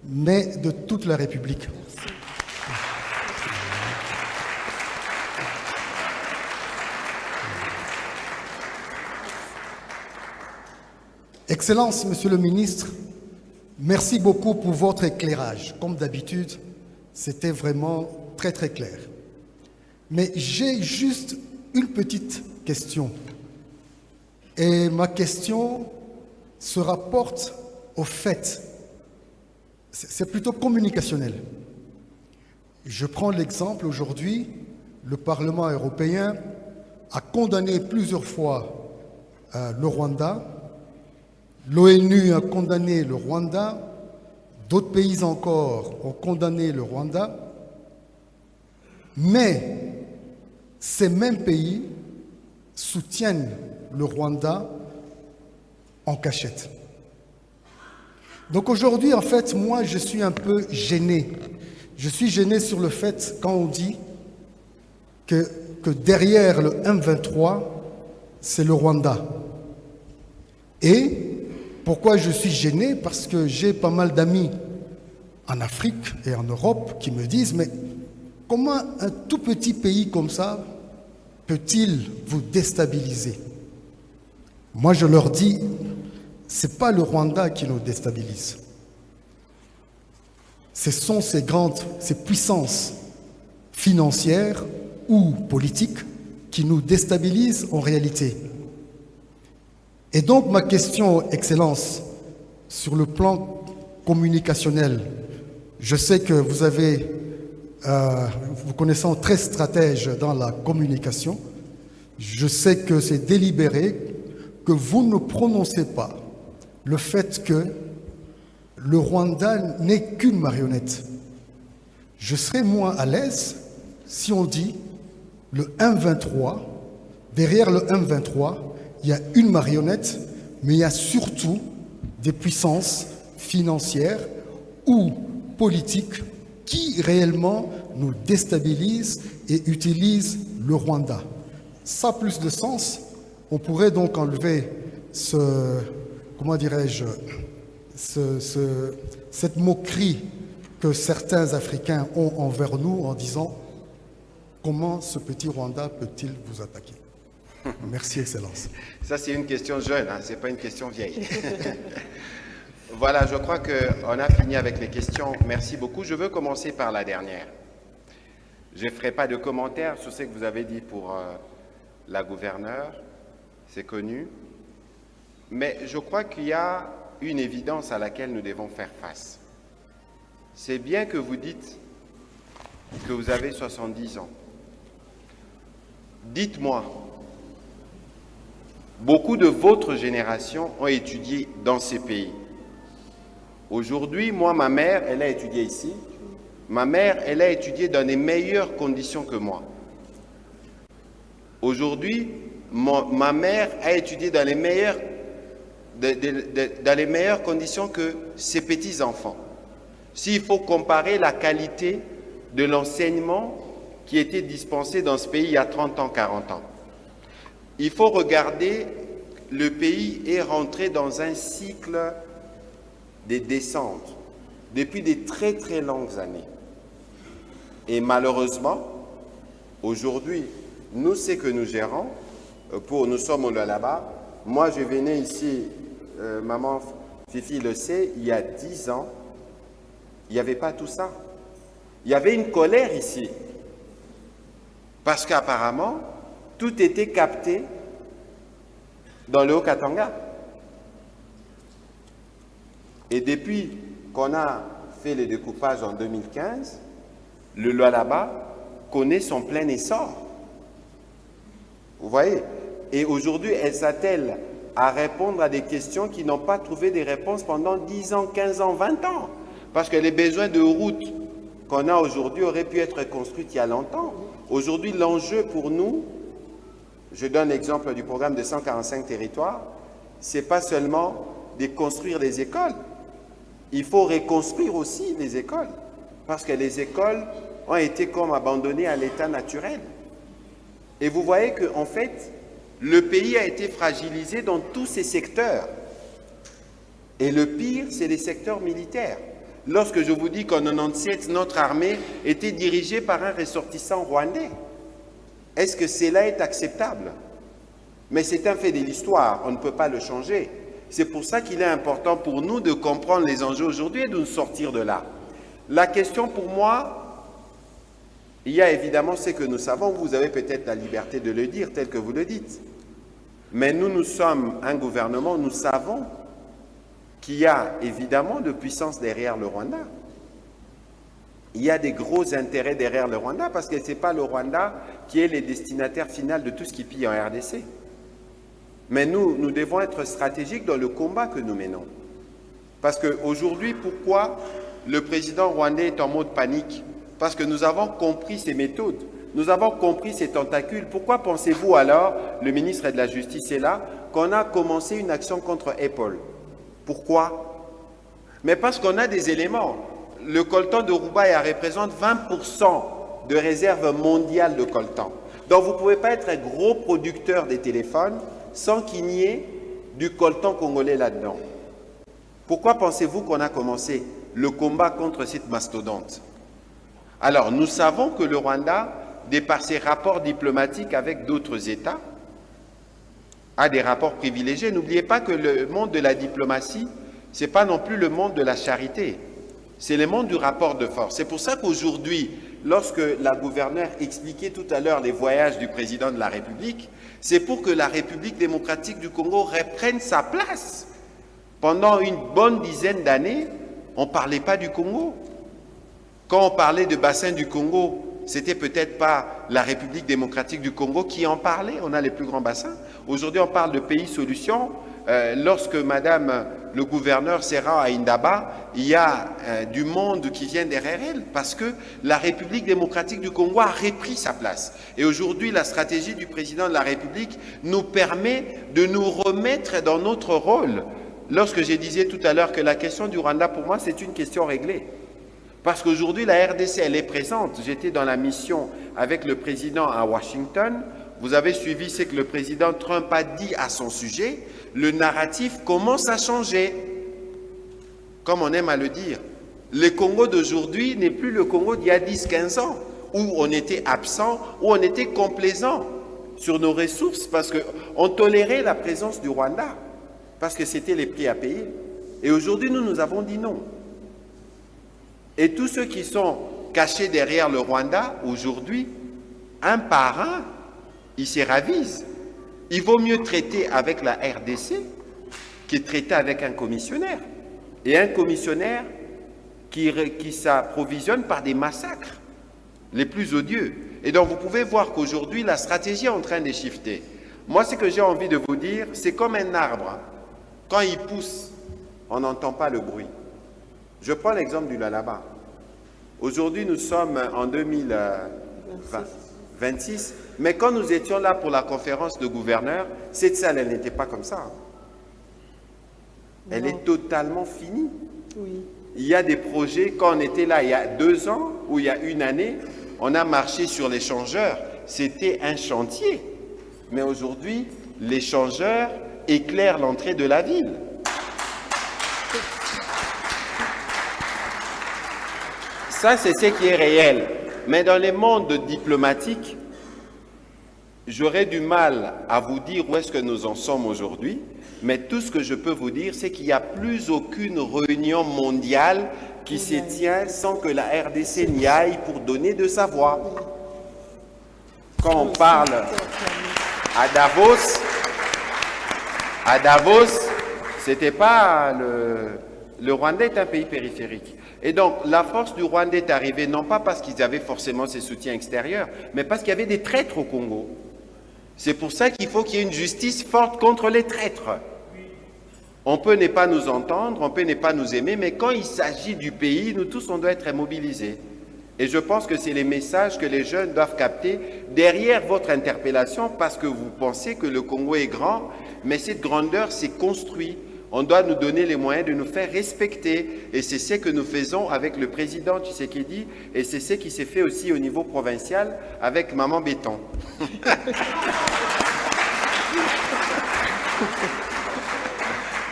mais de toute la République. Excellence, Monsieur le Ministre, merci beaucoup pour votre éclairage. Comme d'habitude, c'était vraiment très très clair. Mais j'ai juste une petite question. Et ma question se rapporte au fait, c'est plutôt communicationnel. Je prends l'exemple aujourd'hui, le Parlement européen a condamné plusieurs fois le Rwanda, l'ONU a condamné le Rwanda, d'autres pays encore ont condamné le Rwanda, mais ces mêmes pays soutiennent le Rwanda en cachette. Donc aujourd'hui, en fait, moi, je suis un peu gêné. Je suis gêné sur le fait quand on dit que derrière le M23, c'est le Rwanda. Et pourquoi je suis gêné? Parce que j'ai pas mal d'amis en Afrique et en Europe qui me disent « Mais comment un tout petit pays comme ça peut-il vous déstabiliser ?» Moi, je leur dis « C'est pas le Rwanda qui nous déstabilise. Ce sont ces puissances financières ou politiques qui nous déstabilisent en réalité. » Et donc, ma question, Excellence, sur le plan communicationnel, je sais que vous avez, vous connaissez très stratège dans la communication. Je sais que c'est délibéré, que vous ne prononcez pas le fait que le Rwanda n'est qu'une marionnette. Je serais moins à l'aise si on dit le M23, derrière le M23, il y a une marionnette, mais il y a surtout des puissances financières ou politiques qui réellement nous déstabilisent et utilisent le Rwanda. Ça a plus de sens. On pourrait donc enlever cette moquerie que certains Africains ont envers nous en disant « Comment ce petit Rwanda peut-il vous attaquer ?» Merci, Excellence. Ça, c'est une question jeune, hein, ce n'est pas une question vieille. Voilà, je crois qu'on a fini avec les questions. Merci beaucoup. Je veux commencer par la dernière. Je ne ferai pas de commentaires sur ce que vous avez dit pour la gouverneure, c'est connu. Mais je crois qu'il y a une évidence à laquelle nous devons faire face. C'est bien que vous dites que vous avez 70 ans. Dites-moi, beaucoup de votre génération ont étudié dans ces pays. Aujourd'hui, moi, ma mère, elle a étudié ici. Ma mère, elle a étudié dans les meilleures conditions que moi. Aujourd'hui, ma mère a étudié dans les meilleures, dans les meilleures conditions que ses petits-enfants. S'il faut comparer la qualité de l'enseignement qui était dispensé dans ce pays il y a 30 ans, 40 ans, il faut regarder, le pays est rentré dans un cycle des descentes depuis des très très longues années. Et malheureusement, aujourd'hui, nous, ce que nous gérons, nous sommes au là-bas. Moi, je venais ici, maman Fifi le sait, il y a 10 ans, il n'y avait pas tout ça. Il y avait une colère ici. Parce qu'apparemment, tout était capté dans le Haut-Katanga. Et depuis qu'on a fait le découpage en 2015, le Lualaba connaît son plein essor. Vous voyez? Et aujourd'hui, elle s'attelle à répondre à des questions qui n'ont pas trouvé des réponses pendant 10 ans, 15 ans, 20 ans. Parce que les besoins de route qu'on a aujourd'hui auraient pu être construits il y a longtemps. Aujourd'hui, l'enjeu pour nous, je donne l'exemple du programme de 145 territoires, ce n'est pas seulement de construire des écoles. Il faut reconstruire aussi les écoles, parce que les écoles ont été comme abandonnées à l'état naturel. Et vous voyez qu'en fait, le pays a été fragilisé dans tous ces secteurs. Et le pire, c'est les secteurs militaires. Lorsque je vous dis qu'en 1997, notre armée était dirigée par un ressortissant rwandais, est-ce que cela est acceptable? Mais c'est un fait de l'histoire, on ne peut pas le changer. C'est pour ça qu'il est important pour nous de comprendre les enjeux aujourd'hui et de nous sortir de là. La question pour moi, il y a évidemment ce que nous savons, vous avez peut-être la liberté de le dire tel que vous le dites. Mais nous sommes un gouvernement, nous savons qu'il y a évidemment de puissance derrière le Rwanda. Il y a des gros intérêts derrière le Rwanda parce que ce n'est pas le Rwanda qui est le destinataire final de tout ce qui pille en RDC. Mais nous devons être stratégiques dans le combat que nous menons. Parce qu'aujourd'hui, pourquoi le président rwandais est en mode panique? Parce que nous avons compris ses méthodes, nous avons compris ses tentacules. Pourquoi pensez-vous alors, le ministre de la Justice est là, qu'on a commencé une action contre Apple? Pourquoi? Mais parce qu'on a des éléments. Le coltan de Roubaïa représente 20% de réserve mondiale de coltan. Donc vous ne pouvez pas être un gros producteur des téléphones sans qu'il n'y ait du coltan congolais là-dedans. Pourquoi pensez-vous qu'on a commencé le combat contre cette mastodonte? Alors, nous savons que le Rwanda, de par ses rapports diplomatiques avec d'autres États, a des rapports privilégiés. N'oubliez pas que le monde de la diplomatie, ce n'est pas non plus le monde de la charité. C'est le monde du rapport de force. C'est pour ça qu'aujourd'hui, lorsque la gouverneure expliquait tout à l'heure les voyages du président de la République, c'est pour que la République démocratique du Congo reprenne sa place. Pendant une bonne dizaine d'années, on ne parlait pas du Congo. Quand on parlait de bassin du Congo, c'était peut-être pas la République démocratique du Congo qui en parlait, on a les plus grands bassins. Aujourd'hui, on parle de pays solutions. Lorsque madame le gouverneur se rend à Indaba, il y a du monde qui vient derrière elle parce que la République démocratique du Congo a repris sa place. Et aujourd'hui, la stratégie du président de la République nous permet de nous remettre dans notre rôle. Lorsque je disais tout à l'heure que la question du Rwanda, pour moi, c'est une question réglée. Parce qu'aujourd'hui, la RDC, elle est présente. J'étais dans la mission avec le président à Washington. Vous avez suivi ce que le président Trump a dit à son sujet. Le narratif commence à changer, comme on aime à le dire. Le Congo d'aujourd'hui n'est plus le Congo d'il y a 10-15 ans, où on était absent, où on était complaisant sur nos ressources, parce qu'on tolérait la présence du Rwanda, parce que c'était les prix à payer. Et aujourd'hui, nous avons dit non. Et tous ceux qui sont cachés derrière le Rwanda, aujourd'hui, un par un, ils se ravisent. Il vaut mieux traiter avec la RDC que traiter avec un commissionnaire. Et un commissionnaire qui s'approvisionne par des massacres les plus odieux. Et donc, vous pouvez voir qu'aujourd'hui, la stratégie est en train de shifter. Moi, ce que j'ai envie de vous dire, c'est comme un arbre. Quand il pousse, on n'entend pas le bruit. Je prends l'exemple du Lualaba. Aujourd'hui, nous sommes en 2026, mais quand nous étions là pour la conférence de gouverneurs, cette salle, elle n'était pas comme ça. Elle est totalement finie. Oui. Il y a des projets, quand on était là il y a 2 ans ou il y a 1 année, on a marché sur l'échangeur. C'était un chantier. Mais aujourd'hui, l'échangeur éclaire l'entrée de la ville. Ça, c'est ce qui est réel. Mais dans les mondes diplomatiques, j'aurais du mal à vous dire où est-ce que nous en sommes aujourd'hui. Mais tout ce que je peux vous dire, c'est qu'il n'y a plus aucune réunion mondiale qui se tient sans que la RDC n'y aille pour donner de sa voix. Quand on parle à Davos, c'était pas le Rwanda est un pays périphérique. Et donc, la force du Rwanda est arrivée, non pas parce qu'ils avaient forcément ses soutiens extérieurs, mais parce qu'il y avait des traîtres au Congo. C'est pour ça qu'il faut qu'il y ait une justice forte contre les traîtres. On peut ne pas nous entendre, on peut ne pas nous aimer, mais quand il s'agit du pays, nous tous, on doit être mobilisés. Et je pense que c'est les messages que les jeunes doivent capter derrière votre interpellation, parce que vous pensez que le Congo est grand, mais cette grandeur s'est construite. On doit nous donner les moyens de nous faire respecter. Et c'est ce que nous faisons avec le président Tshisekedi, et c'est ce qui s'est fait aussi au niveau provincial avec Maman Béton.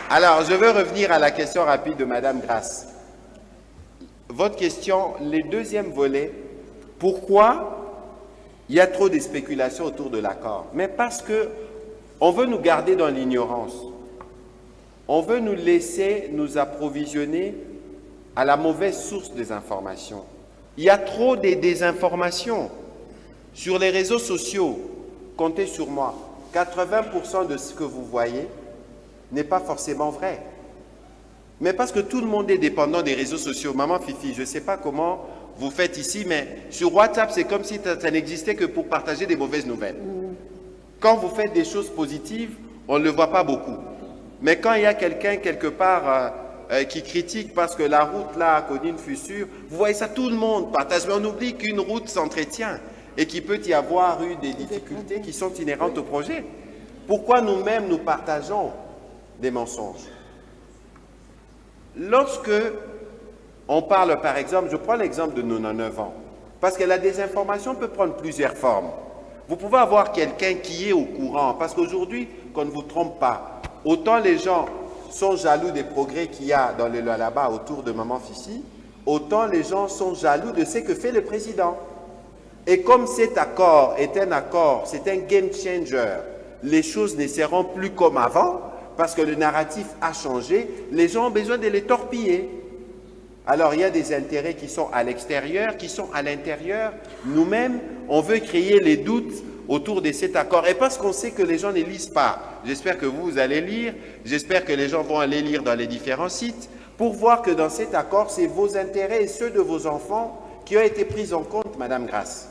Alors, je veux revenir à la question rapide de Madame Grasse. Votre question, le deuxième volet, pourquoi il y a trop de spéculations autour de l'accord? Mais parce que on veut nous garder dans l'ignorance. On veut nous laisser nous approvisionner à la mauvaise source des informations. Il y a trop de désinformations. Sur les réseaux sociaux, comptez sur moi, 80% de ce que vous voyez n'est pas forcément vrai. Mais parce que tout le monde est dépendant des réseaux sociaux. Maman Fifi, je ne sais pas comment vous faites ici, mais sur WhatsApp, c'est comme si ça n'existait que pour partager des mauvaises nouvelles. Quand vous faites des choses positives, on ne le voit pas beaucoup. Mais quand il y a quelqu'un quelque part qui critique parce que la route là a connu une fissure, vous voyez ça, tout le monde partage. Mais on oublie qu'une route s'entretient et qu'il peut y avoir eu des difficultés qui sont inhérentes au projet. Pourquoi nous-mêmes nous partageons des mensonges? Lorsque on parle, par exemple, je prends l'exemple de 99 ans, parce que la désinformation peut prendre plusieurs formes. Vous pouvez avoir quelqu'un qui est au courant, parce qu'aujourd'hui, qu'on ne vous trompe pas, autant les gens sont jaloux des progrès qu'il y a dans le Lualaba autour de Maman Fifi, autant les gens sont jaloux de ce que fait le président. Et comme cet accord est un accord, c'est un game changer, les choses ne seront plus comme avant, parce que le narratif a changé, les gens ont besoin de les torpiller. Alors il y a des intérêts qui sont à l'extérieur, qui sont à l'intérieur. Nous-mêmes, on veut créer les doutes autour de cet accord. Et parce qu'on sait que les gens ne lisent pas, j'espère que vous allez lire, j'espère que les gens vont aller lire dans les différents sites, pour voir que dans cet accord, c'est vos intérêts et ceux de vos enfants qui ont été pris en compte, Madame Grasse.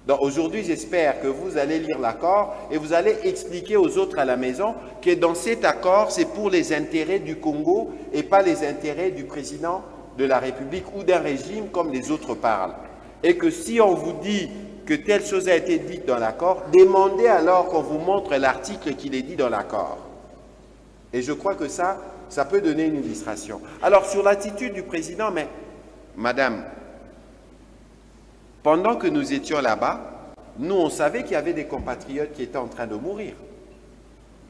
Donc aujourd'hui, j'espère que vous allez lire l'accord et vous allez expliquer aux autres à la maison que dans cet accord, c'est pour les intérêts du Congo et pas les intérêts du président de la République ou d'un régime comme les autres parlent. Et que si on vous dit que telle chose a été dite dans l'accord, demandez alors qu'on vous montre l'article qui est dit dans l'accord. Et je crois que ça peut donner une illustration. Alors sur l'attitude du président, mais Madame, pendant que nous étions là-bas, nous, on savait qu'il y avait des compatriotes qui étaient en train de mourir.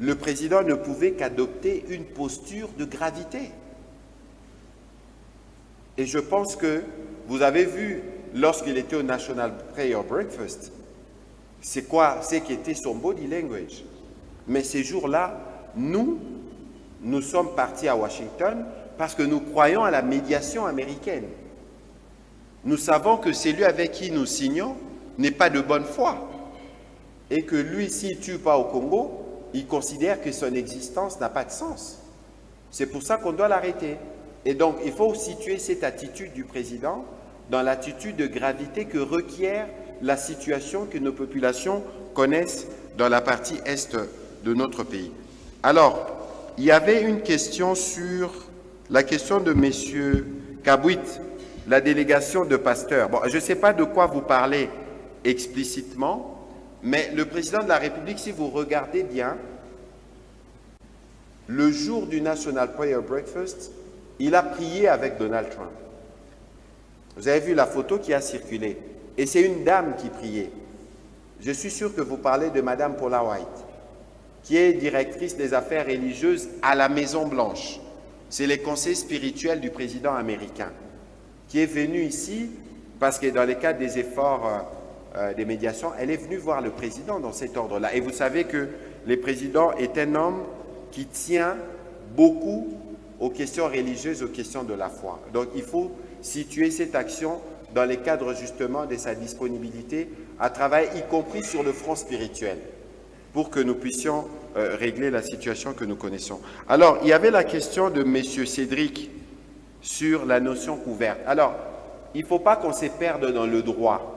Le président ne pouvait qu'adopter une posture de gravité. Et je pense que vous avez vu, lorsqu'il était au National Prayer Breakfast, c'est qui était son body language. Mais ces jours-là, nous, nous sommes partis à Washington parce que nous croyons à la médiation américaine. Nous savons que celui avec qui nous signons n'est pas de bonne foi et que lui, s'il ne tue pas au Congo, il considère que son existence n'a pas de sens. C'est pour ça qu'on doit l'arrêter. Et donc, il faut situer cette attitude du président dans l'attitude de gravité que requiert la situation que nos populations connaissent dans la partie est de notre pays. Alors, il y avait une question sur la question de M. Kabouit, la délégation de pasteurs. Bon, je ne sais pas de quoi vous parlez explicitement, mais le président de la République, si vous regardez bien, le jour du National Prayer Breakfast, il a prié avec Donald Trump. Vous avez vu la photo qui a circulé. Et c'est une dame qui priait. Je suis sûr que vous parlez de Mme Paula White, qui est directrice des affaires religieuses à la Maison-Blanche. C'est les conseils spirituels du président américain, qui est venue ici parce que dans le cadre des efforts des médiations, elle est venue voir le président dans cet ordre-là. Et vous savez que le président est un homme qui tient beaucoup aux questions religieuses, aux questions de la foi. Donc il faut situer cette action dans les cadres justement de sa disponibilité à travailler, y compris sur le front spirituel, pour que nous puissions régler la situation que nous connaissons. Alors, il y avait la question de M. Cédric sur la notion couverte. Alors, il ne faut pas qu'on se perde dans le droit,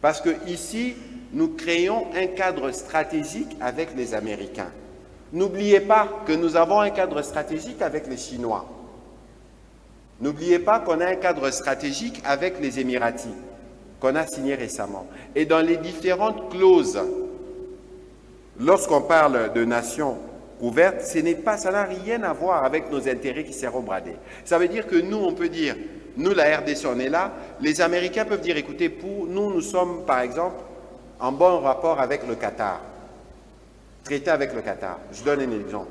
parce que ici, nous créons un cadre stratégique avec les Américains. N'oubliez pas que nous avons un cadre stratégique avec les Chinois. N'oubliez pas qu'on a un cadre stratégique avec les Émiratis, qu'on a signé récemment. Et dans les différentes clauses, lorsqu'on parle de nations couvertes, ça n'a rien à voir avec nos intérêts qui seront bradés. Ça veut dire que nous, on peut dire, nous, la RDC, on est là. Les Américains peuvent dire, écoutez, pour nous, nous sommes, par exemple, en bon rapport avec le Qatar. Traité avec le Qatar. Je donne un exemple.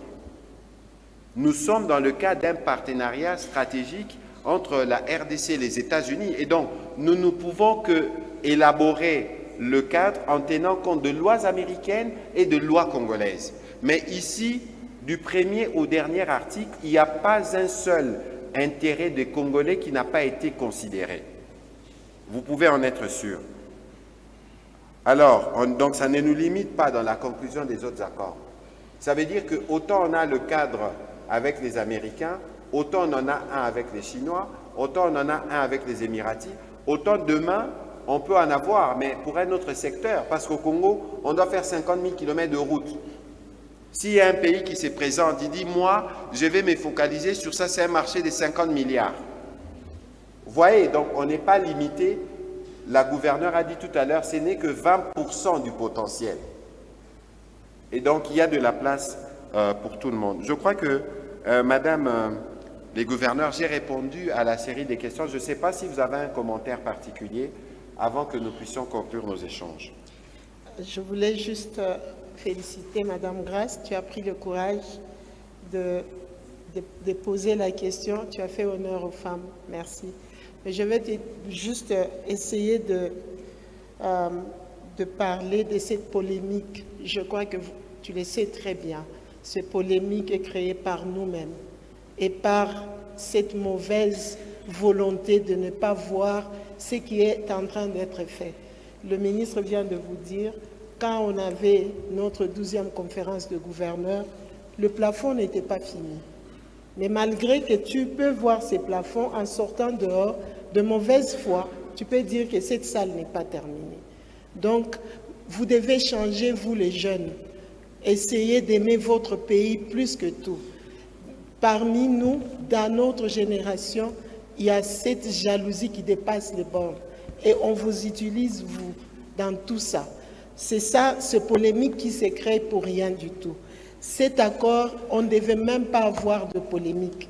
Nous sommes dans le cadre d'un partenariat stratégique entre la RDC et les États-Unis. Et donc, nous ne pouvons que élaborer le cadre en tenant compte de lois américaines et de lois congolaises. Mais ici, du premier au dernier article, il n'y a pas un seul intérêt des Congolais qui n'a pas été considéré. Vous pouvez en être sûr. Alors, donc ça ne nous limite pas dans la conclusion des autres accords. Ça veut dire que autant on a le cadre avec les Américains, autant on en a un avec les Chinois, autant on en a un avec les Émiratis, autant demain, on peut en avoir, mais pour un autre secteur, parce qu'au Congo, on doit faire 50 000 km de route. S'il y a un pays qui se présente, il dit, moi, je vais me focaliser sur ça, c'est un marché de 50 milliards. Vous voyez, donc on n'est pas limité. La gouverneure a dit tout à l'heure, ce n'est que 20% du potentiel. Et donc, il y a de la place pour tout le monde. Je crois que, Madame les gouverneurs, j'ai répondu à la série des questions. Je ne sais pas si vous avez un commentaire particulier avant que nous puissions conclure nos échanges. Je voulais juste féliciter Madame Grace. Tu as pris le courage de poser la question. Tu as fait honneur aux femmes. Merci. Mais je vais juste essayer de parler de cette polémique. Je crois que tu le sais très bien. Cette polémique est créée par nous-mêmes et par cette mauvaise volonté de ne pas voir ce qui est en train d'être fait. Le ministre vient de vous dire, quand on avait notre 12e conférence de gouverneurs, le plafond n'était pas fini. Mais malgré que tu peux voir ces plafonds en sortant dehors, de mauvaise foi, tu peux dire que cette salle n'est pas terminée. Donc, vous devez changer, vous les jeunes. Essayez d'aimer votre pays plus que tout. Parmi nous, dans notre génération, il y a cette jalousie qui dépasse les bornes. Et on vous utilise, vous, dans tout ça. C'est ça, ce polémique qui se crée pour rien du tout. Cet accord, on ne devait même pas avoir de polémique.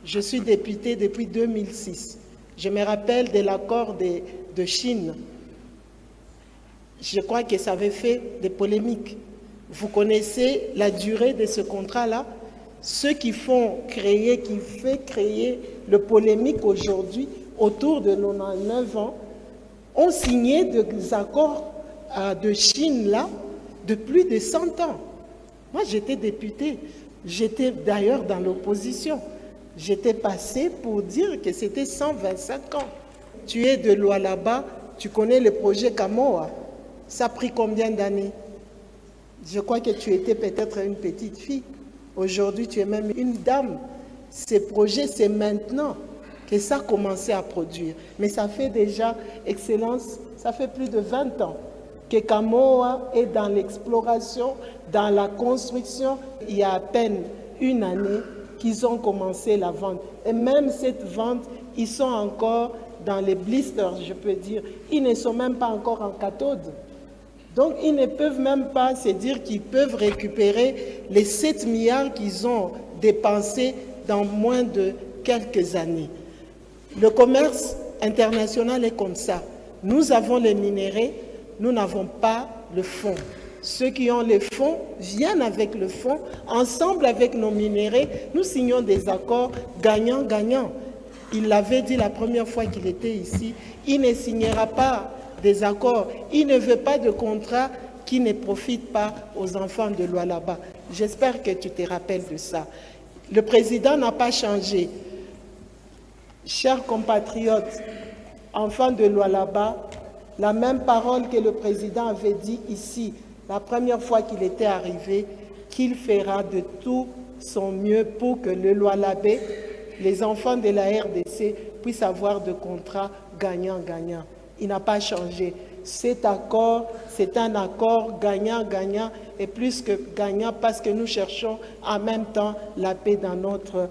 Je suis députée depuis 2006. Je me rappelle de l'accord de Chine. Je crois que ça avait fait des polémiques. Vous connaissez la durée de ce contrat-là? Ceux qui fait créer le polémique aujourd'hui, autour de 99 ans, ont signé des accords de Chine là de plus de 100 ans. Moi, j'étais députée. J'étais d'ailleurs dans l'opposition. J'étais passé pour dire que c'était 125 ans. Tu es de Lualaba, tu connais le projet Kamoa. Ça a pris combien d'années? Je crois que tu étais peut-être une petite fille. Aujourd'hui, tu es même une dame. Ces projets, c'est maintenant que ça a commencé à produire. Mais ça fait déjà, Excellence, ça fait plus de 20 ans que Kamoa est dans l'exploration, dans la construction. Il y a à peine une année qu'ils ont commencé la vente. Et même cette vente, ils sont encore dans les blisters, je peux dire. Ils ne sont même pas encore en cathode. Donc, ils ne peuvent même pas se dire qu'ils peuvent récupérer les 7 milliards qu'ils ont dépensés dans moins de quelques années. Le commerce international est comme ça. Nous avons les minéraux, nous n'avons pas le fonds. Ceux qui ont les fonds viennent avec le fonds. Ensemble avec nos minéraux, nous signons des accords gagnant-gagnant. Il l'avait dit la première fois qu'il était ici, il ne signera pas des accords, il ne veut pas de contrat qui ne profite pas aux enfants de Lualaba. J'espère que tu te rappelles de ça. Le président n'a pas changé. Chers compatriotes, enfants de Lualaba, la même parole que le président avait dit ici, la première fois qu'il était arrivé, qu'il fera de tout son mieux pour que le Lualabé, les enfants de la RDC, puissent avoir de contrats gagnant-gagnant. Il n'a pas changé. Cet accord, c'est un accord gagnant-gagnant et plus que gagnant parce que nous cherchons en même temps la paix dans notre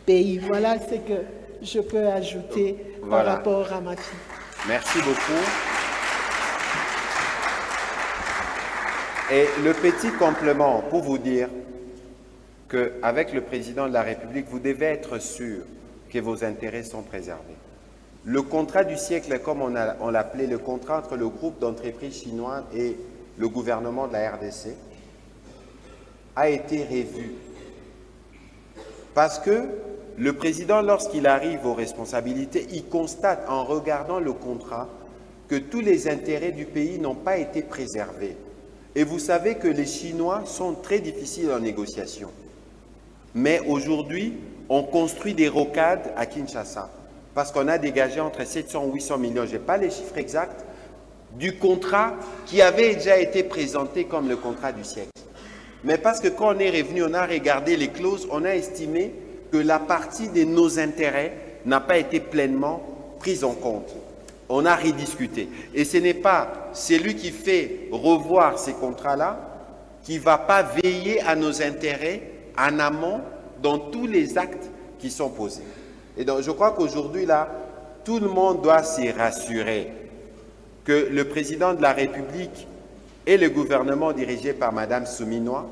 pays. Voilà ce que je peux ajouter par rapport à ma fille. Merci beaucoup. Et le petit complément pour vous dire qu'avec le président de la République, vous devez être sûr que vos intérêts sont préservés. Le contrat du siècle, comme on l'appelait, le contrat entre le groupe d'entreprises chinois et le gouvernement de la RDC, a été revu. Parce que le président, lorsqu'il arrive aux responsabilités, il constate en regardant le contrat que tous les intérêts du pays n'ont pas été préservés. Et vous savez que les Chinois sont très difficiles en négociation. Mais aujourd'hui, on construit des rocades à Kinshasa parce qu'on a dégagé entre 700 et 800 millions, je n'ai pas les chiffres exacts, du contrat qui avait déjà été présenté comme le contrat du siècle. Mais parce que quand on est revenu, on a regardé les clauses, on a estimé que la partie de nos intérêts n'a pas été pleinement prise en compte. On a rediscuté. Et ce n'est pas celui qui fait revoir ces contrats-là qui ne va pas veiller à nos intérêts en amont dans tous les actes qui sont posés. Et donc, je crois qu'aujourd'hui, là, tout le monde doit s'y rassurer que le président de la République et le gouvernement dirigé par Mme Souminois,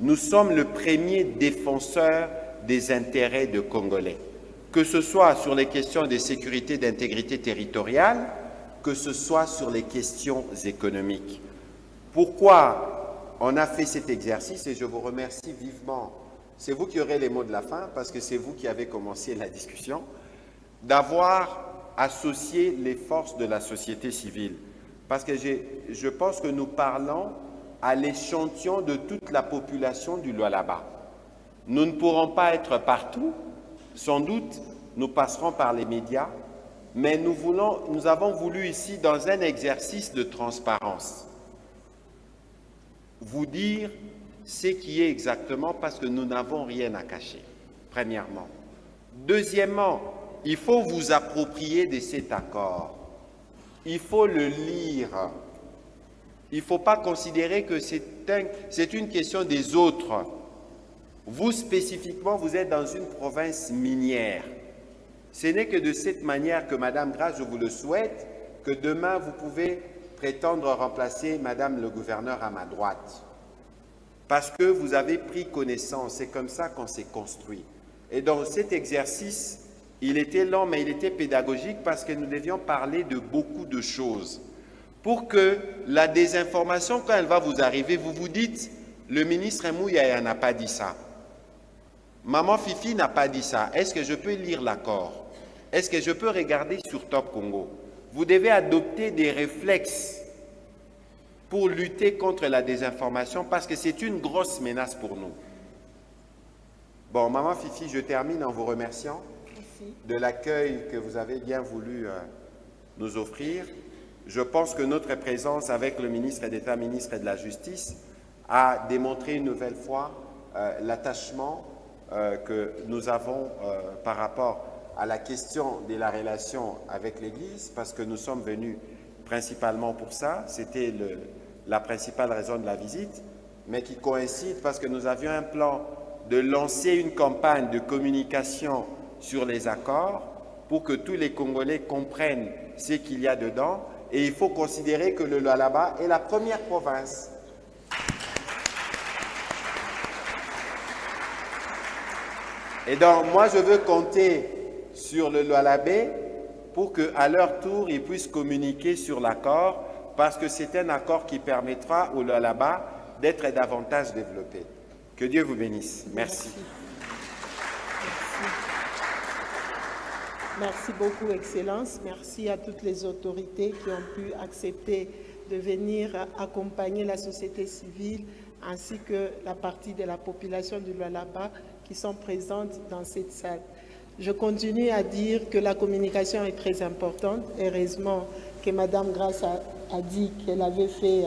nous sommes le premier défenseur des intérêts des Congolais, que ce soit sur les questions de sécurité et d'intégrité territoriale, que ce soit sur les questions économiques. Pourquoi on a fait cet exercice, et je vous remercie vivement, c'est vous qui aurez les mots de la fin, parce que c'est vous qui avez commencé la discussion, d'avoir associé les forces de la société civile. Parce que je pense que nous parlons à l'échantillon de toute la population du Lualaba. Nous ne pourrons pas être partout, sans doute nous passerons par les médias, mais nous avons voulu ici, dans un exercice de transparence, vous dire ce qui est exactement parce que nous n'avons rien à cacher, premièrement. Deuxièmement, il faut vous approprier de cet accord. Il faut le lire. Il ne faut pas considérer que c'est une question des autres. Vous, spécifiquement, vous êtes dans une province minière. Ce n'est que de cette manière que, Madame Grace, je vous le souhaite, que demain, vous pouvez prétendre remplacer Madame le gouverneur à ma droite. Parce que vous avez pris connaissance, c'est comme ça qu'on s'est construit. Et dans cet exercice, il était long, mais il était pédagogique parce que nous devions parler de beaucoup de choses. Pour que la désinformation, quand elle va vous arriver, vous vous dites, le ministre Mouyaya n'a pas dit ça. Maman Fifi n'a pas dit ça. Est-ce que je peux lire l'accord? Est-ce que je peux regarder sur Top Congo? Vous devez adopter des réflexes pour lutter contre la désinformation parce que c'est une grosse menace pour nous. Bon, Maman Fifi, je termine en vous remerciant de l'accueil que vous avez bien voulu nous offrir. Je pense que notre présence avec le ministre d'État, ministre de la Justice, a démontré une nouvelle fois l'attachement que nous avons par rapport à la question de la relation avec l'Église, parce que nous sommes venus principalement pour ça. C'était la principale raison de la visite, mais qui coïncide parce que nous avions un plan de lancer une campagne de communication sur les accords pour que tous les Congolais comprennent ce qu'il y a dedans. Et il faut considérer que le Lualaba est la première province. Et donc, moi, je veux compter sur le Lualabé pour qu'à leur tour, ils puissent communiquer sur l'accord, parce que c'est un accord qui permettra au Lualaba d'être davantage développé. Que Dieu vous bénisse. Merci. Merci beaucoup, Excellence. Merci à toutes les autorités qui ont pu accepter de venir accompagner la société civile ainsi que la partie de la population du Lualaba qui sont présentes dans cette salle. Je continue à dire que la communication est très importante. Heureusement que Mme Grace a dit qu'elle avait fait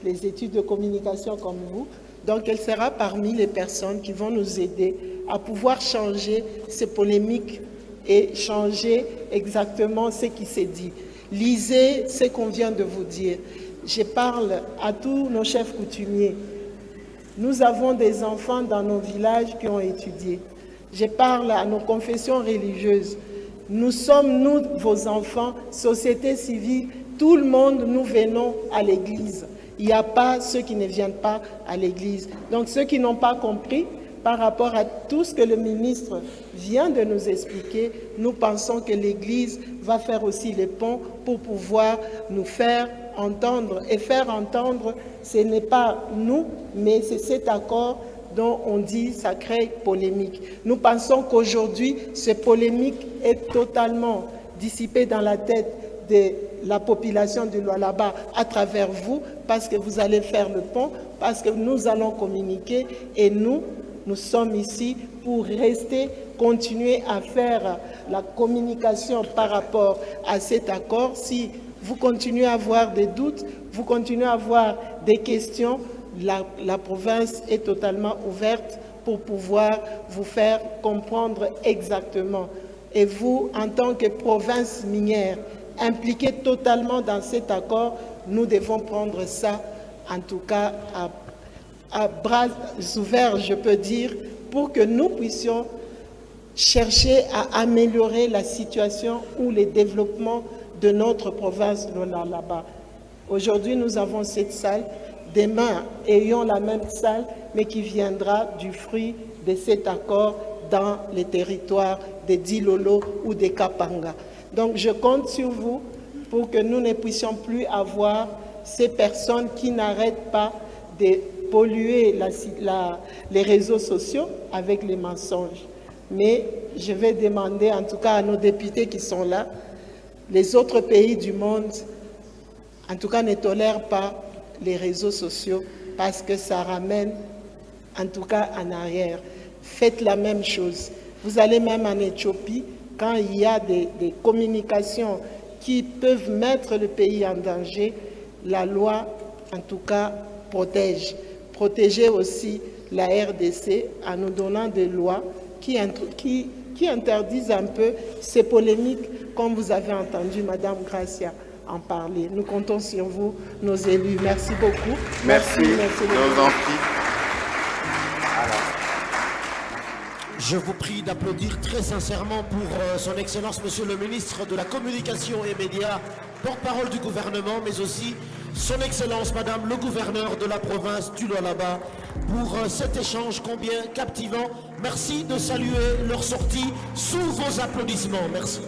les études de communication comme vous. Donc, elle sera parmi les personnes qui vont nous aider à pouvoir changer ces polémiques et changer exactement ce qui s'est dit. Lisez ce qu'on vient de vous dire. Je parle à tous nos chefs coutumiers. Nous avons des enfants dans nos villages qui ont étudié. Je parle à nos confessions religieuses. Nous sommes, nous, vos enfants, société civile, tout le monde, nous venons à l'église. Il n'y a pas ceux qui ne viennent pas à l'église. Donc, ceux qui n'ont pas compris, par rapport à tout ce que le ministre vient de nous expliquer, nous pensons que l'Église va faire aussi les ponts pour pouvoir nous faire entendre. Et faire entendre, ce n'est pas nous, mais c'est cet accord dont on dit ça crée polémique. Nous pensons qu'aujourd'hui, cette polémique est totalement dissipée dans la tête de la population du Lualaba à travers vous, parce que vous allez faire le pont, parce que nous allons communiquer et nous sommes ici pour rester, continuer à faire la communication par rapport à cet accord. Si vous continuez à avoir des doutes, vous continuez à avoir des questions, la province est totalement ouverte pour pouvoir vous faire comprendre exactement. Et vous, en tant que province minière, impliquée totalement dans cet accord, nous devons prendre ça, en tout cas, à bras ouverts, je peux dire, pour que nous puissions chercher à améliorer la situation ou les développements de notre province de Lualaba. Aujourd'hui, nous avons cette salle. Demain, ayons la même salle, mais qui viendra du fruit de cet accord dans les territoires des Dilolo ou des Kapanga. Donc, je compte sur vous pour que nous ne puissions plus avoir ces personnes qui n'arrêtent pas de polluer les réseaux sociaux avec les mensonges. Mais je vais demander, en tout cas à nos députés qui sont là, les autres pays du monde, en tout cas, ne tolèrent pas les réseaux sociaux parce que ça ramène, en tout cas, en arrière. Faites la même chose. Vous allez même en Éthiopie, quand il y a des communications qui peuvent mettre le pays en danger, la loi, en tout cas, protège. Protégez aussi la RDC en nous donnant des lois qui interdisent un peu ces polémiques, comme vous avez entendu Mme Gracia en parler. Nous comptons sur vous, nos élus. Merci beaucoup. Merci. Nos amphis. Je vous prie d'applaudir très sincèrement pour son Excellence, Monsieur le Ministre de la Communication et Médias, porte-parole du gouvernement, mais aussi son Excellence, Madame le Gouverneur de la province du Lualaba, pour cet échange combien captivant. Merci de saluer leur sortie sous vos applaudissements. Merci.